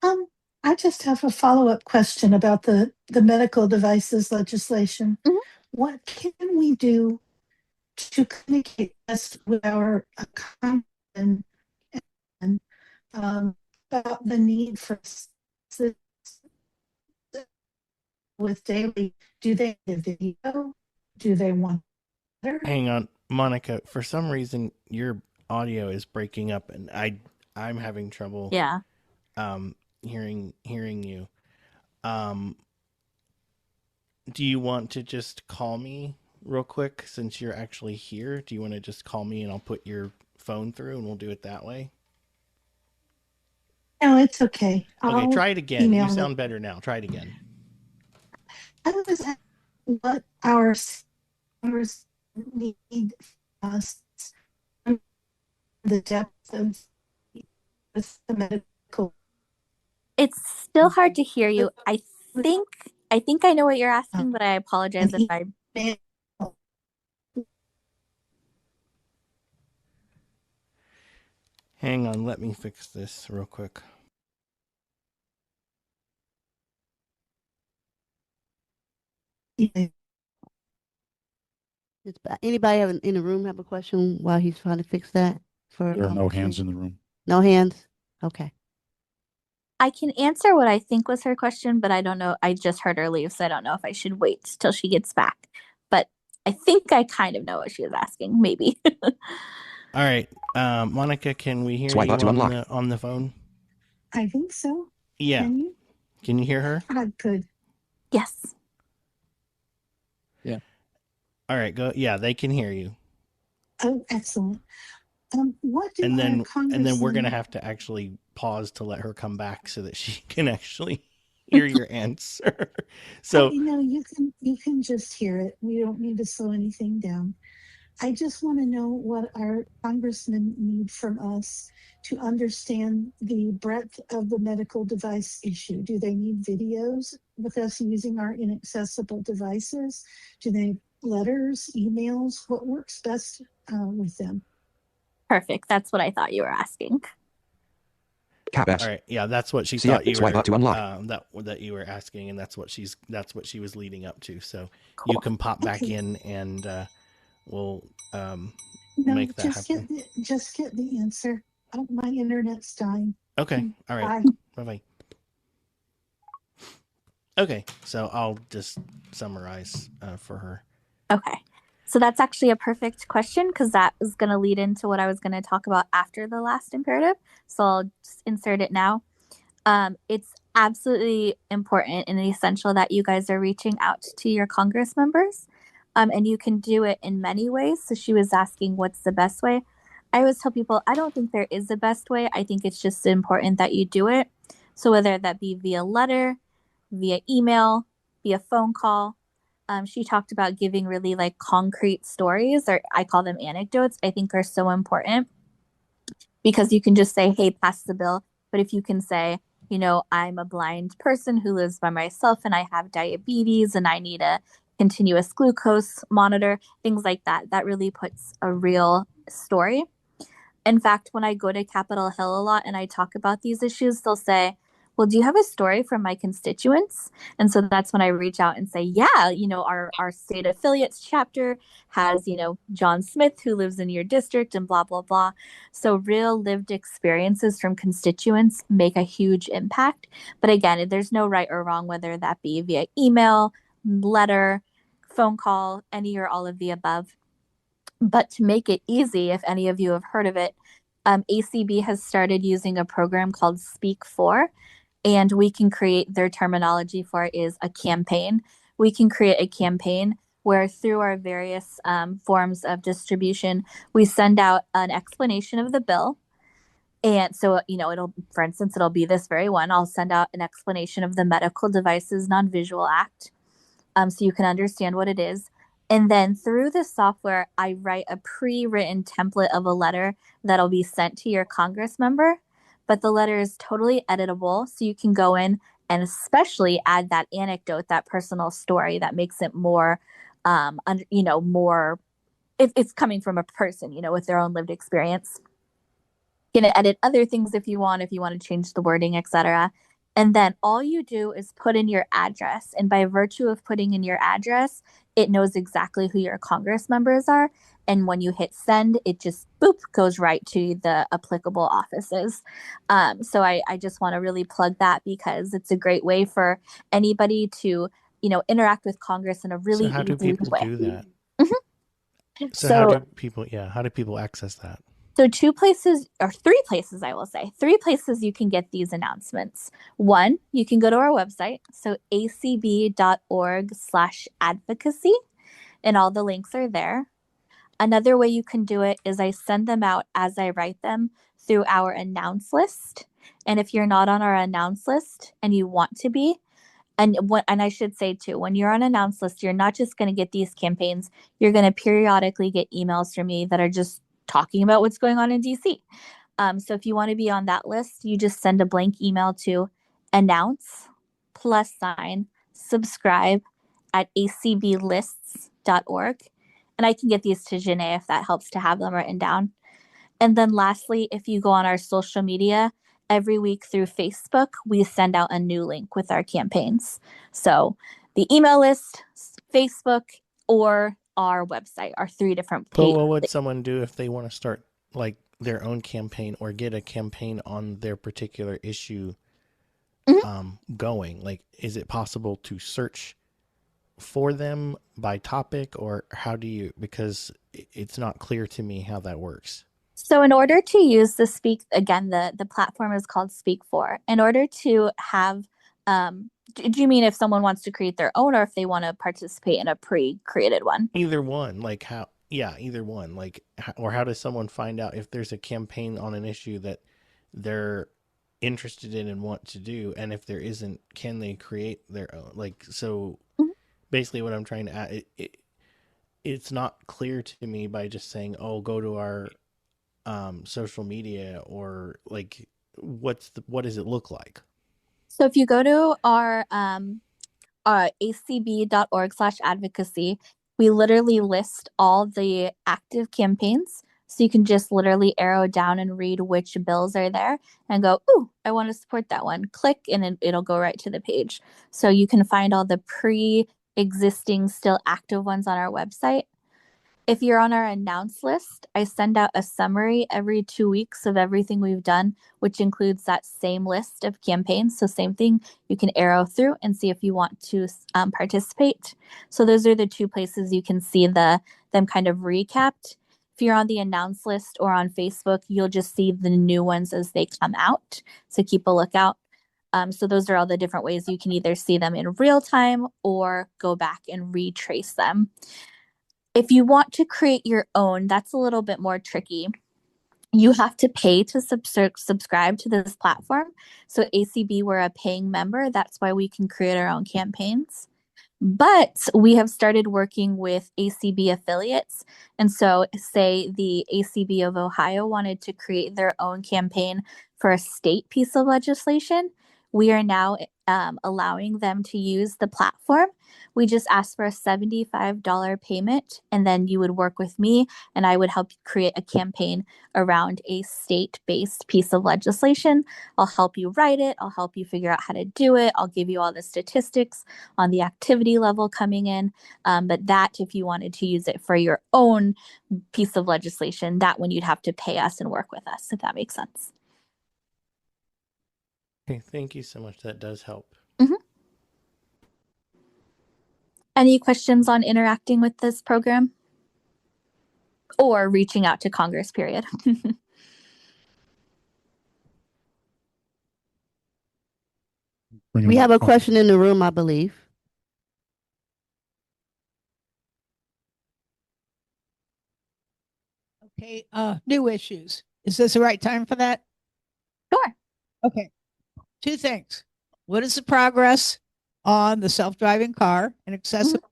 I just have a follow-up question about the medical devices legislation. What can we do to communicate best with our Congressmen and about the need for assistance with daily? Do they need a video? Do they want better? Hang on, Monica. For some reason, your audio is breaking up, and I'm having trouble. Yeah. Hearing you. Do you want to just call me real quick since you're actually here? Do you want to just call me and I'll put your phone through and we'll do it that way? No, it's okay. Okay, try it again. You email sound better now. Try it again. I was asking what our Congress need us, the depth of the medical. It's still hard to hear you. I think I know what you're asking, but I apologize if I. Hang on, let me fix this real quick. Anybody in the room have a question while he's trying to fix that? There are no hands in the room. No hands? Okay. I can answer what I think was her question, but I don't know. I just heard her leave, so I don't know if I should wait till she gets back. But I think I kind of know what she was asking, maybe. All right. Monica, can we hear you on the phone? I think so. Yeah. Can you? Can you hear her? I could. Yes. Yeah. All right, go. Yeah, they can hear you. Oh, excellent. What do And then we're Congressmen- gonna have to actually pause to let her come back so that she can actually hear your answer. So you can just hear it. We don't need to slow anything down. I just want to know what our congressmen need from us to understand the breadth of the medical device issue. Do they need videos with us using our inaccessible devices? Do they need letters, emails? What works best with them? Perfect. That's what I thought you were asking. All right, yeah, that's what she thought you were that you were asking, and that's what she was leading up to. So you can pop back in, and we'll make that happen. Just get the answer. Oh, my internet's dying. Okay, all right, Bye. bye. Okay, so I'll just summarize for her. Okay. So that's actually a perfect question because that is going to lead into what I was going to talk about after the last imperative. So I'll just insert it now. It's absolutely important and essential that you guys are reaching out to your Congress members. And you can do it in many ways. So she was asking what's the best way. I always tell people, I don't think there is a best way. I think it's just important that you do it. So whether that be via letter, via email, via phone call. She talked about giving really like concrete stories, or I call them anecdotes, I think are so important because you can just say, hey, pass the bill. But if you can say, I'm a blind person who lives by myself and I have diabetes and I need a continuous glucose monitor, things like that, that really puts a real story. In fact, when I go to Capitol Hill a lot and I talk about these issues, they'll say, well, do you have a story from my constituents? And so that's when I reach out and say, yeah, our state affiliates chapter has, John Smith who lives in your district and blah, blah, blah. So real lived experiences from constituents make a huge impact. But again, there's no right or wrong, whether that be via email, letter, phone call, any or all of the above. But to make it easy, if any of you have heard of it, ACB has started using a program called Speak For. And we can create, their terminology for it is a campaign. We can create a campaign where through our various forms of distribution, we send out an explanation of the bill. And so, for instance, it'll be this very one. I'll send out an explanation of the Medical Devices Non-Visual Act so you can understand what it is. And then through the software, I write a pre-written template of a letter that'll be sent to your Congress member. But the letter is totally editable, so you can go in and especially add that anecdote, that personal story that makes it more, more, if it's coming from a person, with their own lived experience. You can edit other things if you want to change the wording, etc. And then all you do is put in your address. And by virtue of putting in your address, it knows exactly who your Congress members are. And when you hit send, it just boop goes right to the applicable offices. So I just want to really plug that because it's a great way for anybody to, interact with Congress in a really So how do easy people way. do that? So how do people access that? So three places, I will say, you can get these announcements. One, you can go to our website, so acb.org/advocacy, and all the links are there. Another way you can do it is I send them out as I write them through our announce list. And if you're not on our announce list and you want to be, and I should say too, when you're on announce list, you're not just going to get these campaigns, you're going to periodically get emails from me that are just talking about what's going on in DC. So if you want to be on that list, you just send a blank email to announce+subscribe@acblists.org. And I can get these to Janae if that helps to have them written down. And then lastly, if you go on our social media, every week through Facebook, we send out a new link with our campaigns. So the email list, Facebook, or our website are 3 different But pages. what would someone do if they want to start like their own campaign or get a campaign on their particular issue going? Like, is it possible to search for them by topic, or how do you, because it's not clear to me how that works. So in order to use the the platform is called Speak4. In order to have, do you mean if someone wants to create their own or if they want to participate in a pre-created one? Either one, either one. Or how does someone find out if there's a campaign on an issue that they're interested in and want to do, and if there isn't, can they create their own? Basically what I'm trying to add, it's not clear to me by just saying, oh, go to our social media, or what does it look like? So if you go to our acb.org/advocacy, we literally list all the active campaigns. So you can just literally arrow down and read which bills are there and go, ooh, I want to support that one. Click and it'll go right to the page. So you can find all the pre-existing still active ones on our website. If you're on our announce list, I send out a summary every 2 weeks of everything we've done, which includes that same list of campaigns. So same thing, you can arrow through and see if you want to participate. So those are the 2 places you can see them kind of recapped. If you're on the announce list or on Facebook, you'll just see the new ones as they come out. So keep a lookout. So those are all the different ways you can either see them in real time or go back and retrace them. If you want to create your own, that's a little bit more tricky. You have to pay to subscribe to this platform. So ACB, we're a paying member. That's why we can create our own campaigns. But we have started working with ACB affiliates. And so say the ACB of Ohio wanted to create their own campaign for a state piece of legislation. We are now allowing them to use the platform. We just ask for a $75 payment, and then you would work with me and I would help you create a campaign around a state-based piece of legislation. I'll help you write it. I'll help you figure out how to do it. I'll give you all the statistics on the activity level coming in. But that, if you wanted to use it for your own piece of legislation, that one you'd have to pay us and work with us, if that makes sense. Okay, thank you so much. That does help. Mm-hmm. Any questions on interacting with this program? Or reaching out to Congress, period. We have a question in the room, I believe. Okay, new issues. Is this the right time for that? Sure. Okay. 2 things. What is the progress on the self-driving car and accessibility?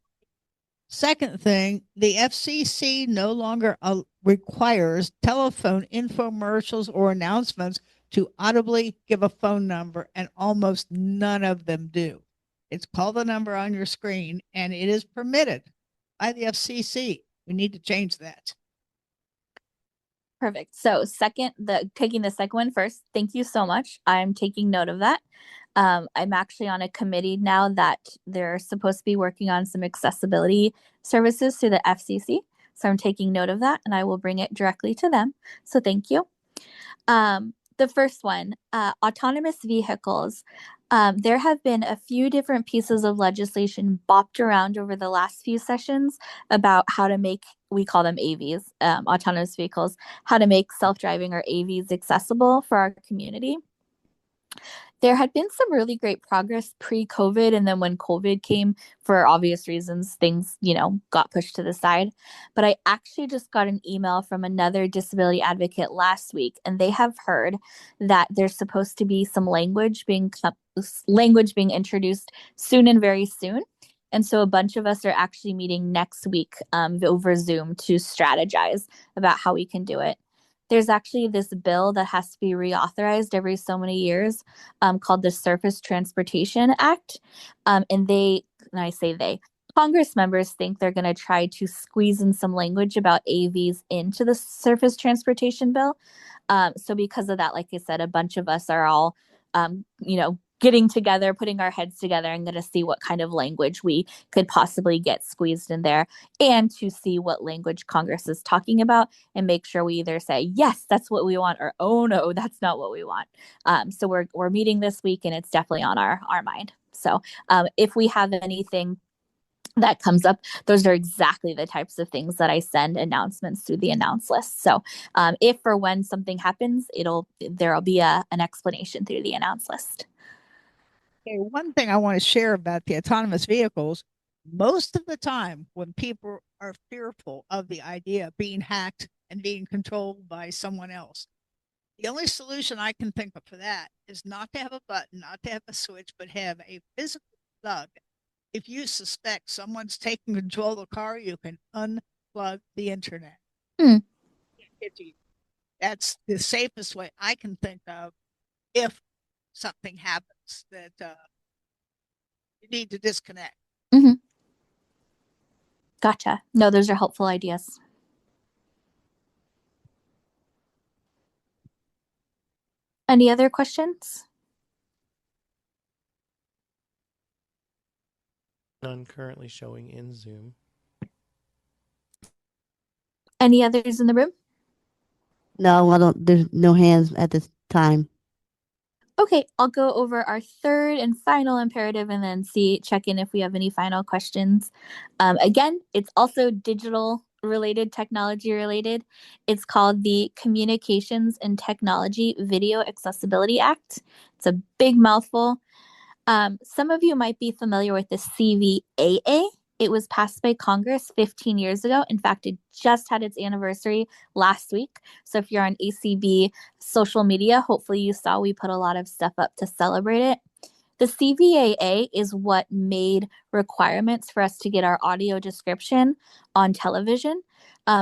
Second thing, the FCC no longer requires telephone infomercials or announcements to audibly give a phone number, and almost none of them do. It's called the number on your screen, and it is permitted by the FCC. We need to change that. Perfect. So taking the second one first, thank you so much. I'm taking note of that. I'm actually on a committee now that they're supposed to be working on some accessibility services through the FCC. So I'm taking note of that, and I will bring it directly to them. So thank you. The first one, autonomous vehicles. There have been a few different pieces of legislation bopped around over the last few sessions about how to make, we call them AVs, autonomous vehicles, how to make self-driving or AVs accessible for our community. There had been some really great progress pre-COVID, and then when COVID came, for obvious reasons, things, got pushed to the side. But I actually just got an email from another disability advocate last week, and they have heard that there's supposed to be some language being introduced soon and very soon. And so a bunch of us are actually meeting next week over Zoom to strategize about how we can do it. There's actually this bill that has to be reauthorized every so many years called the Surface Transportation Act. Congress members think they're going to try to squeeze in some language about AVs into the Surface Transportation Bill. So because of that, like I said, a bunch of us are all, getting together, putting our heads together, and going to see what kind of language we could possibly get squeezed in there, and to see what language Congress is talking about and make sure we either say, yes, that's what we want, or, oh no, that's not what we want. So we're meeting this week, and it's definitely on our mind. So if we have anything that comes up, those are exactly the types of things that I send announcements through the announce list. So if or when something happens, there'll be an explanation through the announce list. Okay, one thing I want to share about the autonomous vehicles, most of the time when people are fearful of the idea of being hacked and being controlled by someone else, the only solution I can think of for that is not to have a button, not to have a switch, but have a physical plug. If you suspect someone's taking control of the car, you can unplug the internet. That's the safest way I can think of if something happens that you need to disconnect. Mm-hmm. Gotcha. No, those are helpful ideas. Any other questions? None currently showing in Zoom. Any others in the room? No, there's no hands at this time. Okay, I'll go over our third and final imperative and then check in if we have any final questions. Again, it's also digital related, technology related. It's called the Communications and Technology Video Accessibility Act. It's a big mouthful. Some of you might be familiar with the CVAA. It was passed by Congress 15 years ago. In fact, it just had its anniversary last week. So if you're on ACB social media, hopefully you saw we put a lot of stuff up to celebrate it. The CVAA is what made requirements for us to get our audio description on television.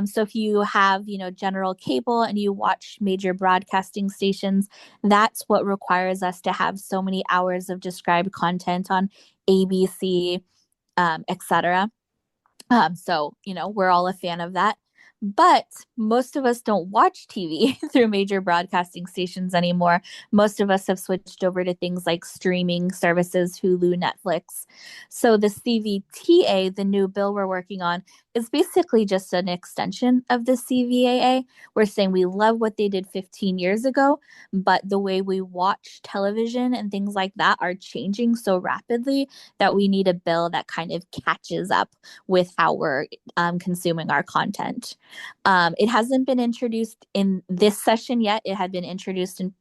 So if you have, general cable and you watch major broadcasting stations, that's what requires us to have so many hours of described content on ABC, etc. So, we're all a fan of that. But most of us don't watch TV through major broadcasting stations anymore. Most of us have switched over to things like streaming services, Hulu, Netflix. So the CVTA, the new bill we're working on, is basically just an extension of the CVAA. We're saying we love what they did 15 years ago, but the way we watch television and things like that are changing so rapidly that we need a bill that kind of catches up with how we're consuming our content. It hasn't been introduced in this session yet. It had been introduced in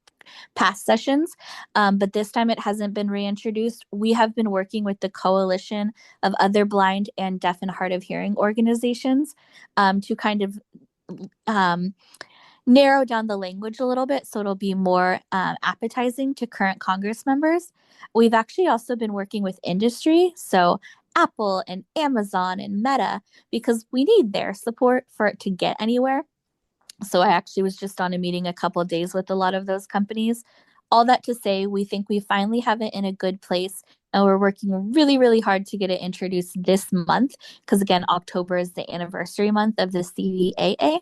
past sessions, but this time it hasn't been reintroduced. We have been working with the coalition of other blind and deaf and hard of hearing organizations to kind of narrow down the language a little bit so it'll be more appetizing to current Congress members. We've actually also been working with industry. So Apple and Amazon and Meta because we need their support for it to get anywhere. So I actually was just on a meeting a couple of days with a lot of those companies. All that to say, we think we finally have it in a good place, and we're working really, really hard to get it introduced this month because, again, October is the anniversary month of the CVAA.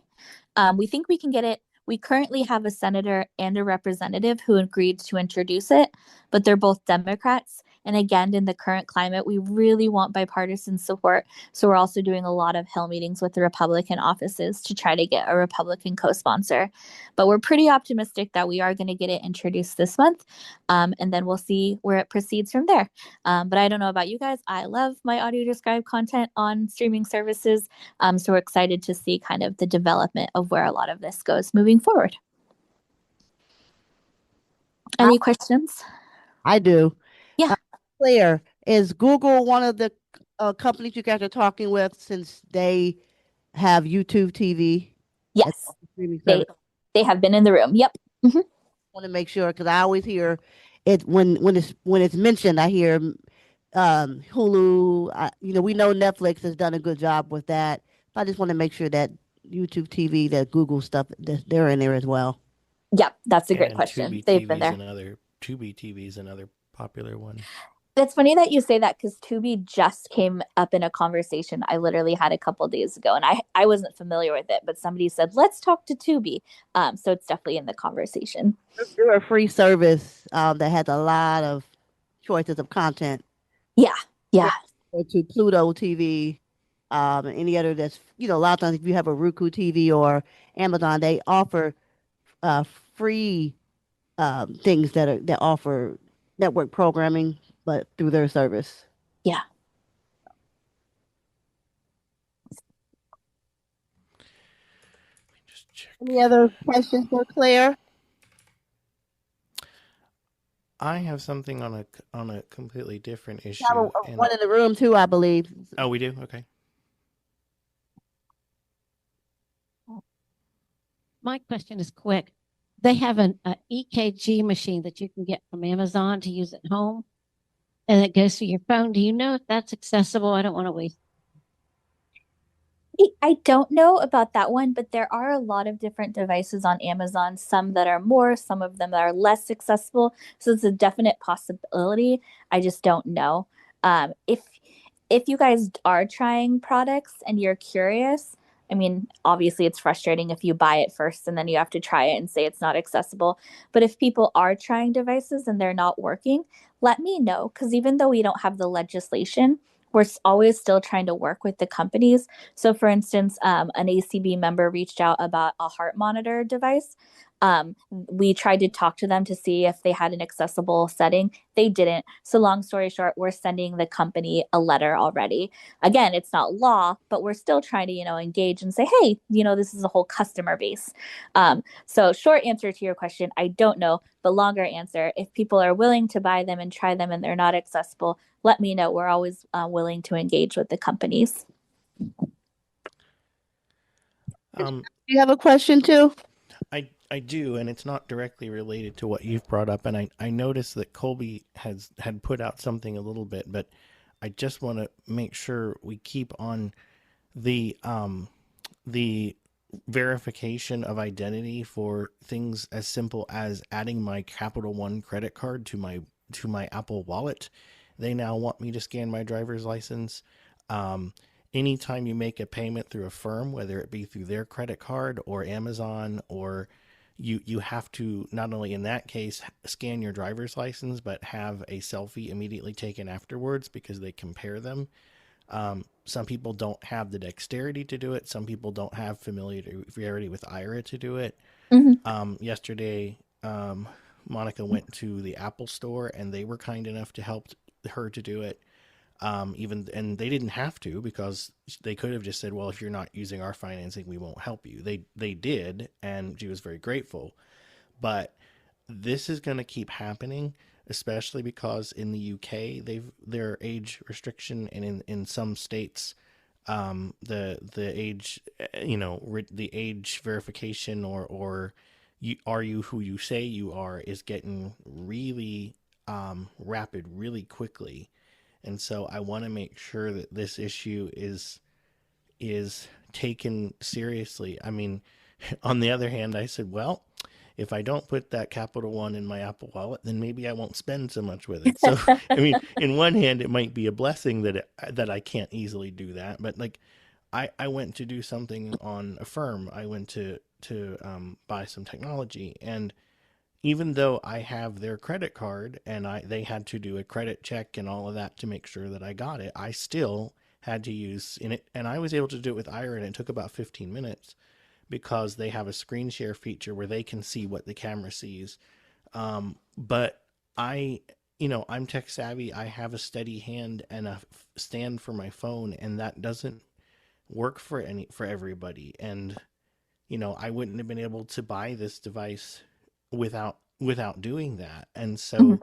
We think we can get it. We currently have a senator and a representative who agreed to introduce it, but they're both Democrats. And again, in the current climate, we really want bipartisan support. So we're also doing a lot of Hill meetings with the Republican offices to try to get a Republican co-sponsor. But we're pretty optimistic that we are going to get it introduced this month. And then we'll see where it proceeds from there. But I don't know about you guys. I love my audio described content on streaming services. So we're excited to see kind of the development of where a lot of this goes moving forward. Any questions? I do. Yeah. Claire, is Google one of the companies you guys are talking with since they have YouTube TV? Yes. They have been in the room. Yep. Mm-hmm. Want to make sure because I always hear it when it's mentioned. I hear Hulu. We know Netflix has done a good job with that. But I just want to make sure that YouTube TV, that Google stuff, they're in there as well. Yep, that's a great And question. Tubi They've TV been there. Tubi TV is another popular one. It's funny that you say that because Tubi just came up in a conversation I literally had a couple days ago, and I wasn't familiar with it, but somebody said, let's talk to Tubi. So it's definitely in the conversation. They're a free service that has a lot of choices of content. Yeah. Or to Pluto TV, and any other that's, a lot of times if you have a Roku TV or Amazon, they offer free things that offer network programming, but through their service. Yeah. Any other questions for Claire? I have something on a completely different issue. One in the room too, I believe. Oh, we do? Okay. My question is quick. They have an EKG machine that you can get from Amazon to use at home, and it goes to your phone. Do you know if that's accessible? I don't want to waste. I don't know about that one, but there are a lot of different devices on Amazon, some that are more, some of them that are less accessible. So it's a definite possibility. I just don't know. If you guys are trying products and you're curious, I mean, obviously it's frustrating if you buy it first and then you have to try it and say it's not accessible. But if people are trying devices and they're not working, let me know, because even though we don't have the legislation, we're always still trying to work with the companies. So for instance, an ACB member reached out about a heart monitor device. We tried to talk to them to see if they had an accessible setting. They didn't. So long story short, we're sending the company a letter already. Again, it's not law, but we're still trying to, engage and say, hey, this is a whole customer base. So short answer to your question, I don't know, but longer answer, if people are willing to buy them and try them and they're not accessible, let me know. We're always willing to engage with the companies. Do you have a question too? I do, and it's not directly related to what you've brought up. And I noticed that Colby had put out something a little bit, but I just want to make sure we keep on the verification of identity for things as simple as adding my Capital One credit card to my Apple Wallet. They now want me to scan my driver's license. Anytime you make a payment through a firm, whether it be through their credit card or Amazon, or you have to not only in that case scan your driver's license, but have a selfie immediately taken afterwards because they compare them. Some people don't have the dexterity to do it. Some people don't have familiarity with IRA to do it. Mm-hmm. Yesterday, Monica went to the Apple store and they were kind enough to help her to do it. And they didn't have to, because they could have just said, well, if you're not using our financing, we won't help you. They did, and she was very grateful. But this is going to keep happening, especially because in the UK, their age restriction, and in some states, the age, the age verification or are you who you say you are is getting really rapid, really quickly. And so I want to make sure that this issue is taken seriously. I mean, on the other hand, I said, well, if I don't put that Capital One in my Apple Wallet, then maybe I won't spend so much with it. So, I mean, in one hand, it might be a blessing that I can't easily do that. But like, I went to do something on Affirm. I went to buy some technology, and even though I have their credit card and they had to do a credit check and all of that to make sure that I got it, I still had to use in it, and I was able to do it with Ira, and it took about 15 minutes because they have a screen share feature where they can see what the camera sees. But I'm tech savvy. I have a steady hand and a stand for my phone, and that doesn't work for everybody. And I wouldn't have been able to buy this device without doing that. And so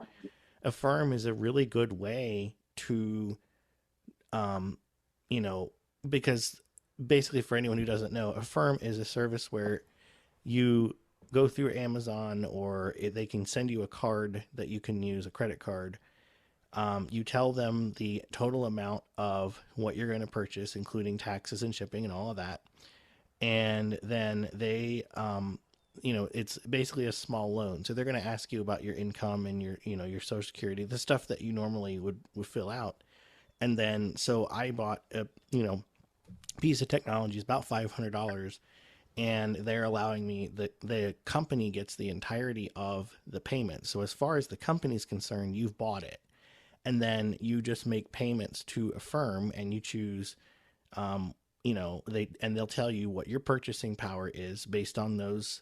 Affirm is a really good way to because basically, for anyone who doesn't know, Affirm is a service where you go through Amazon, or they can send you a card that you can use, a credit card. You tell them the total amount of what you're going to purchase, including taxes and shipping and all of that. And then they, it's basically a small loan. So they're going to ask you about your income and your Social Security, the stuff that you normally would fill out. And then, so I bought a, piece of technology is about $500, and they're allowing me the company gets the entirety of the payment. So as far as the company's concerned, you've bought it, and then you just make payments to Affirm, and you choose, they'll tell you what your purchasing power is based on those,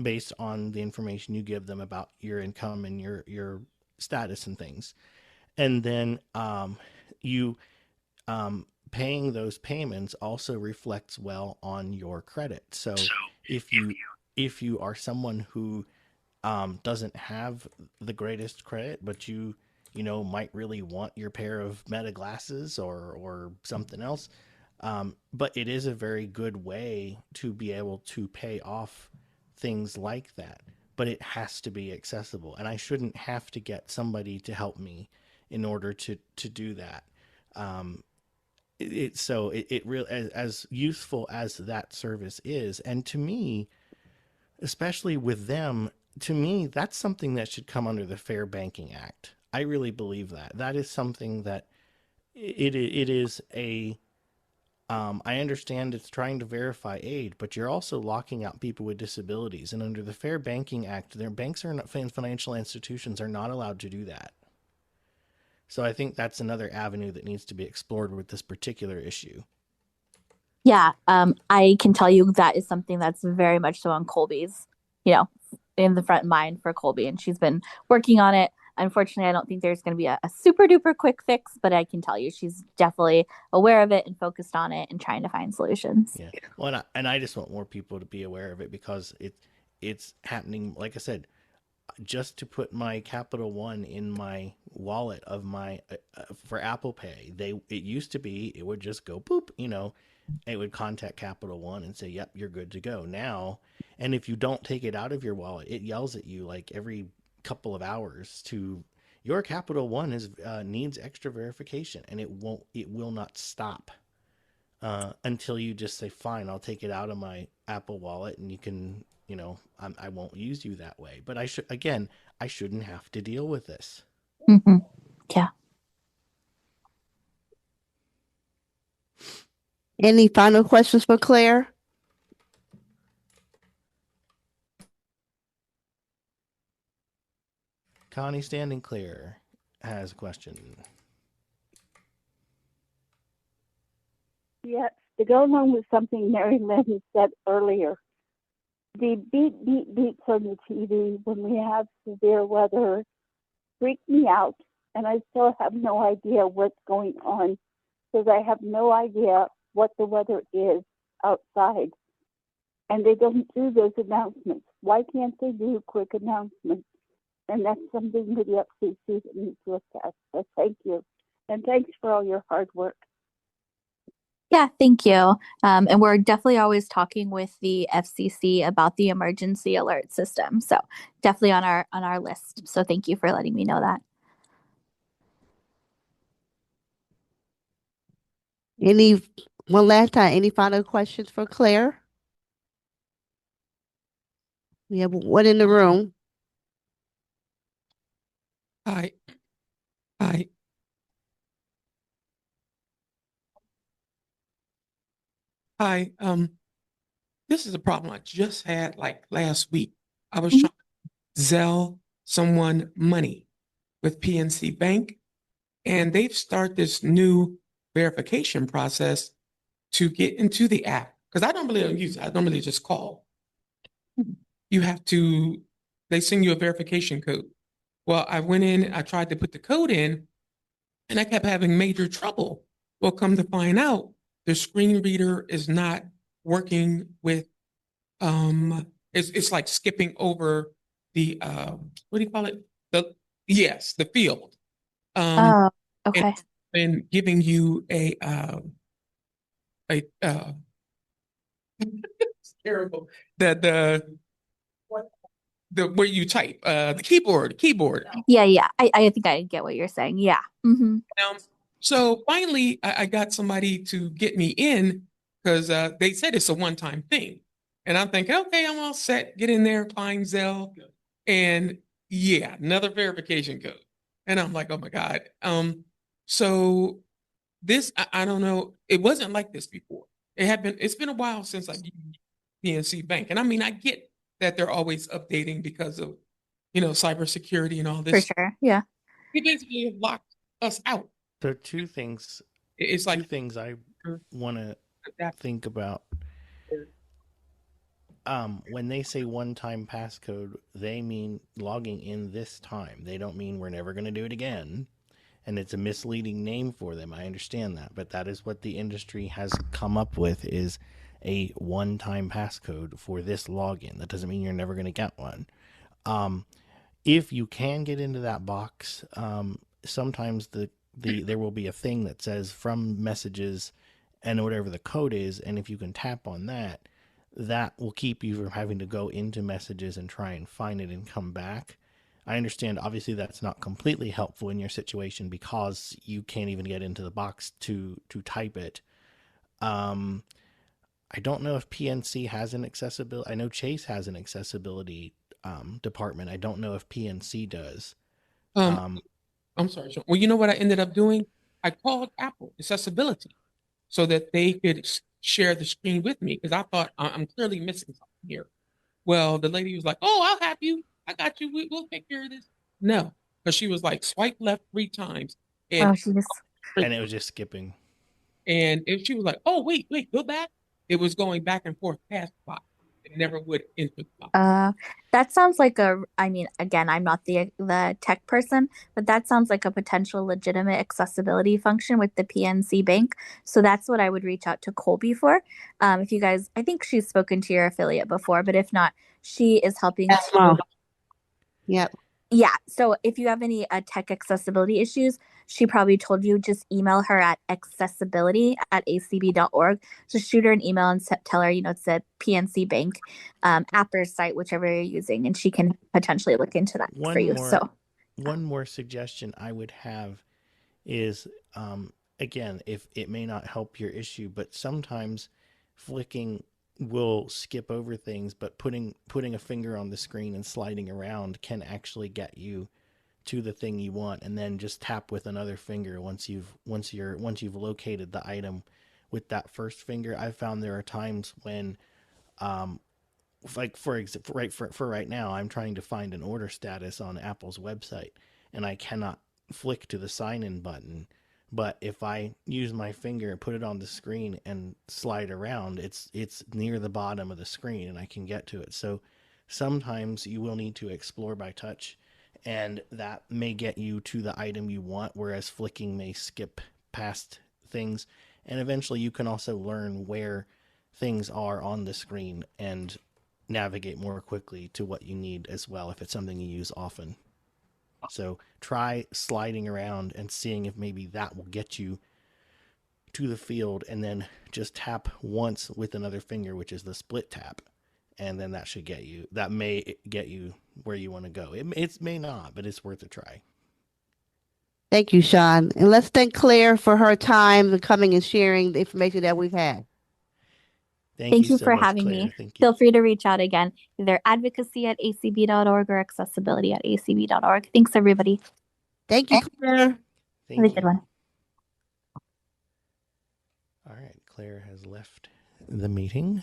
based on the information you give them about your income and your status and things. And then paying those payments also reflects well on your credit. So if you are someone who doesn't have the greatest credit, but you might really want your pair of Meta glasses or something else, but it is a very good way to be able to pay off things like that. But it has to be accessible, and I shouldn't have to get somebody to help me in order to do that. It really, as useful as that service is, and to me, especially with them, to me, that's something that should come under the Fair Banking Act. I really believe that is something that it is a. I understand it's trying to verify aid, but you're also locking out people with disabilities, and under the Fair Banking Act, their banks are not, financial institutions are not allowed to do that. So I think that's another avenue that needs to be explored with this particular issue. Yeah, I can tell you that is something that's very much so on Colby's, in the front mind for Colby, and she's been working on it. Unfortunately, I don't think there's going to be a super duper quick fix, but I can tell you she's definitely aware of it and focused on it and trying to find solutions. Yeah, well, and I just want more people to be aware of it because it's happening. Like I said, just to put my Capital One in my wallet of my for Apple Pay, it used to be it would just go boop, it would contact Capital One and say, yep, you're good to go now. And if you don't take it out of your wallet, it yells at you like every couple of hours to your Capital One needs extra verification, and it will not stop until you just say, fine, I'll take it out of my Apple Wallet, and you can, I won't use you that way. But I shouldn't have to deal with this. Mm-hmm. Yeah. Any final questions for Claire? Connie Standing Clear has a question. Yes, to go along with something MariLyn said earlier, the beeps on the TV when we have severe weather freak me out, and I still have no idea what's going on because I have no idea what the weather is outside. And they don't do those announcements. Why can't they do quick announcements? And that's something that the FCC that needs to look at. So thank you. And thanks for all your hard work. Yeah, thank you. And we're definitely always talking with the FCC about the emergency alert system. So definitely on our list. So thank you for letting me know that. Any one last time, any final questions for Claire? We have one in the room. Hi. Hi. Hi. This is a problem I just had like last week. I was trying to Zelle someone money with PNC Bank, and they've started this new verification process to get into the app. Because I don't really use it. I normally just call. You have to, they send you a verification code. Well, I went in, I tried to put the code in, and I kept having major trouble. Well, come to find out, the screen reader is not working with, it's like skipping over the, what do you call it? Yes, the field. Oh, okay. And giving you it's terrible. The where you type, the keyboard. Yeah. I think I get what you're saying. Yeah. Mm-hmm. So finally, I got somebody to get me in because they said it's a one-time thing. And I'm thinking, okay, I'm all set. Get in there, find Zelle. And yeah, another verification code. And I'm like, oh my God. So this, I don't know. It wasn't like this before. It's been a while since I used PNC Bank. And I mean, I get that they're always updating because of, cybersecurity and all this. For sure. Yeah. They basically have locked us out. So two things. It's like two things I want to think about. When they say one-time passcode, they mean logging in this time. They don't mean we're never going to do it again. And it's a misleading name for them. I understand that, but that is what the industry has come up with, is a one-time passcode for this login. That doesn't mean you're never going to get one. If you can get into that box, sometimes there will be a thing that says from messages and whatever the code is, and if you can tap on that, that will keep you from having to go into messages and try and find it and come back. I understand, obviously, that's not completely helpful in your situation because you can't even get into the box to type it. I don't know if PNC has an accessibility. I know Chase has an accessibility department. I don't know if PNC does. I'm sorry, Sean. Well, you know what I ended up doing? I called Apple Accessibility so that they could share the screen with me because I thought I'm clearly missing something here. Well, the lady was like, "Oh, I'll have you. I got you. We'll take care of this." No, because she was like, "Swipe left 3 times," and and it was just skipping. And if she was like, "Oh, wait, go back," it was going back and forth past the box. It never would enter the box. That sounds like I mean, again, I'm not the tech person, but that sounds like a potential legitimate accessibility function with the PNC Bank. So that's what I would reach out to Colby for. If you guys, I think she's spoken to your affiliate before, but if not, she is helping. Yep. Yeah. So if you have any tech accessibility issues, she probably told you, just email her at accessibility@acb.org. So shoot her an email and tell her, it's a PNC Bank app or site, whichever you're using, and she can potentially look into that for you. One more suggestion I would have is, again, if it may not help your issue, but sometimes flicking will skip over things, but putting a finger on the screen and sliding around can actually get you to the thing you want, and then just tap with another finger once you've located the item with that first finger. I've found there are times when like for right now, I'm trying to find an order status on Apple's website and I cannot flick to the sign in button. But if I use my finger and put it on the screen and slide around, it's near the bottom of the screen and I can get to it. So sometimes you will need to explore by touch, and that may get you to the item you want, whereas flicking may skip past things. And eventually you can also learn where things are on the screen and navigate more quickly to what you need as well if it's something you use often. So try sliding around and seeing if maybe that will get you to the field, and then just tap once with another finger, which is the split tap, and then that may get you where you want to go. It may not, but it's worth a try. Thank you, Sean. And let's thank Claire for her time and coming and sharing the information that we've had. Thank you so for much, having Claire. me. Thank you. Feel free to reach out again, either advocacy@acb.org or accessibility@acb.org. Thanks, everybody. Thank you, Claire. Thank Have a good one. All right, Claire has left the meeting.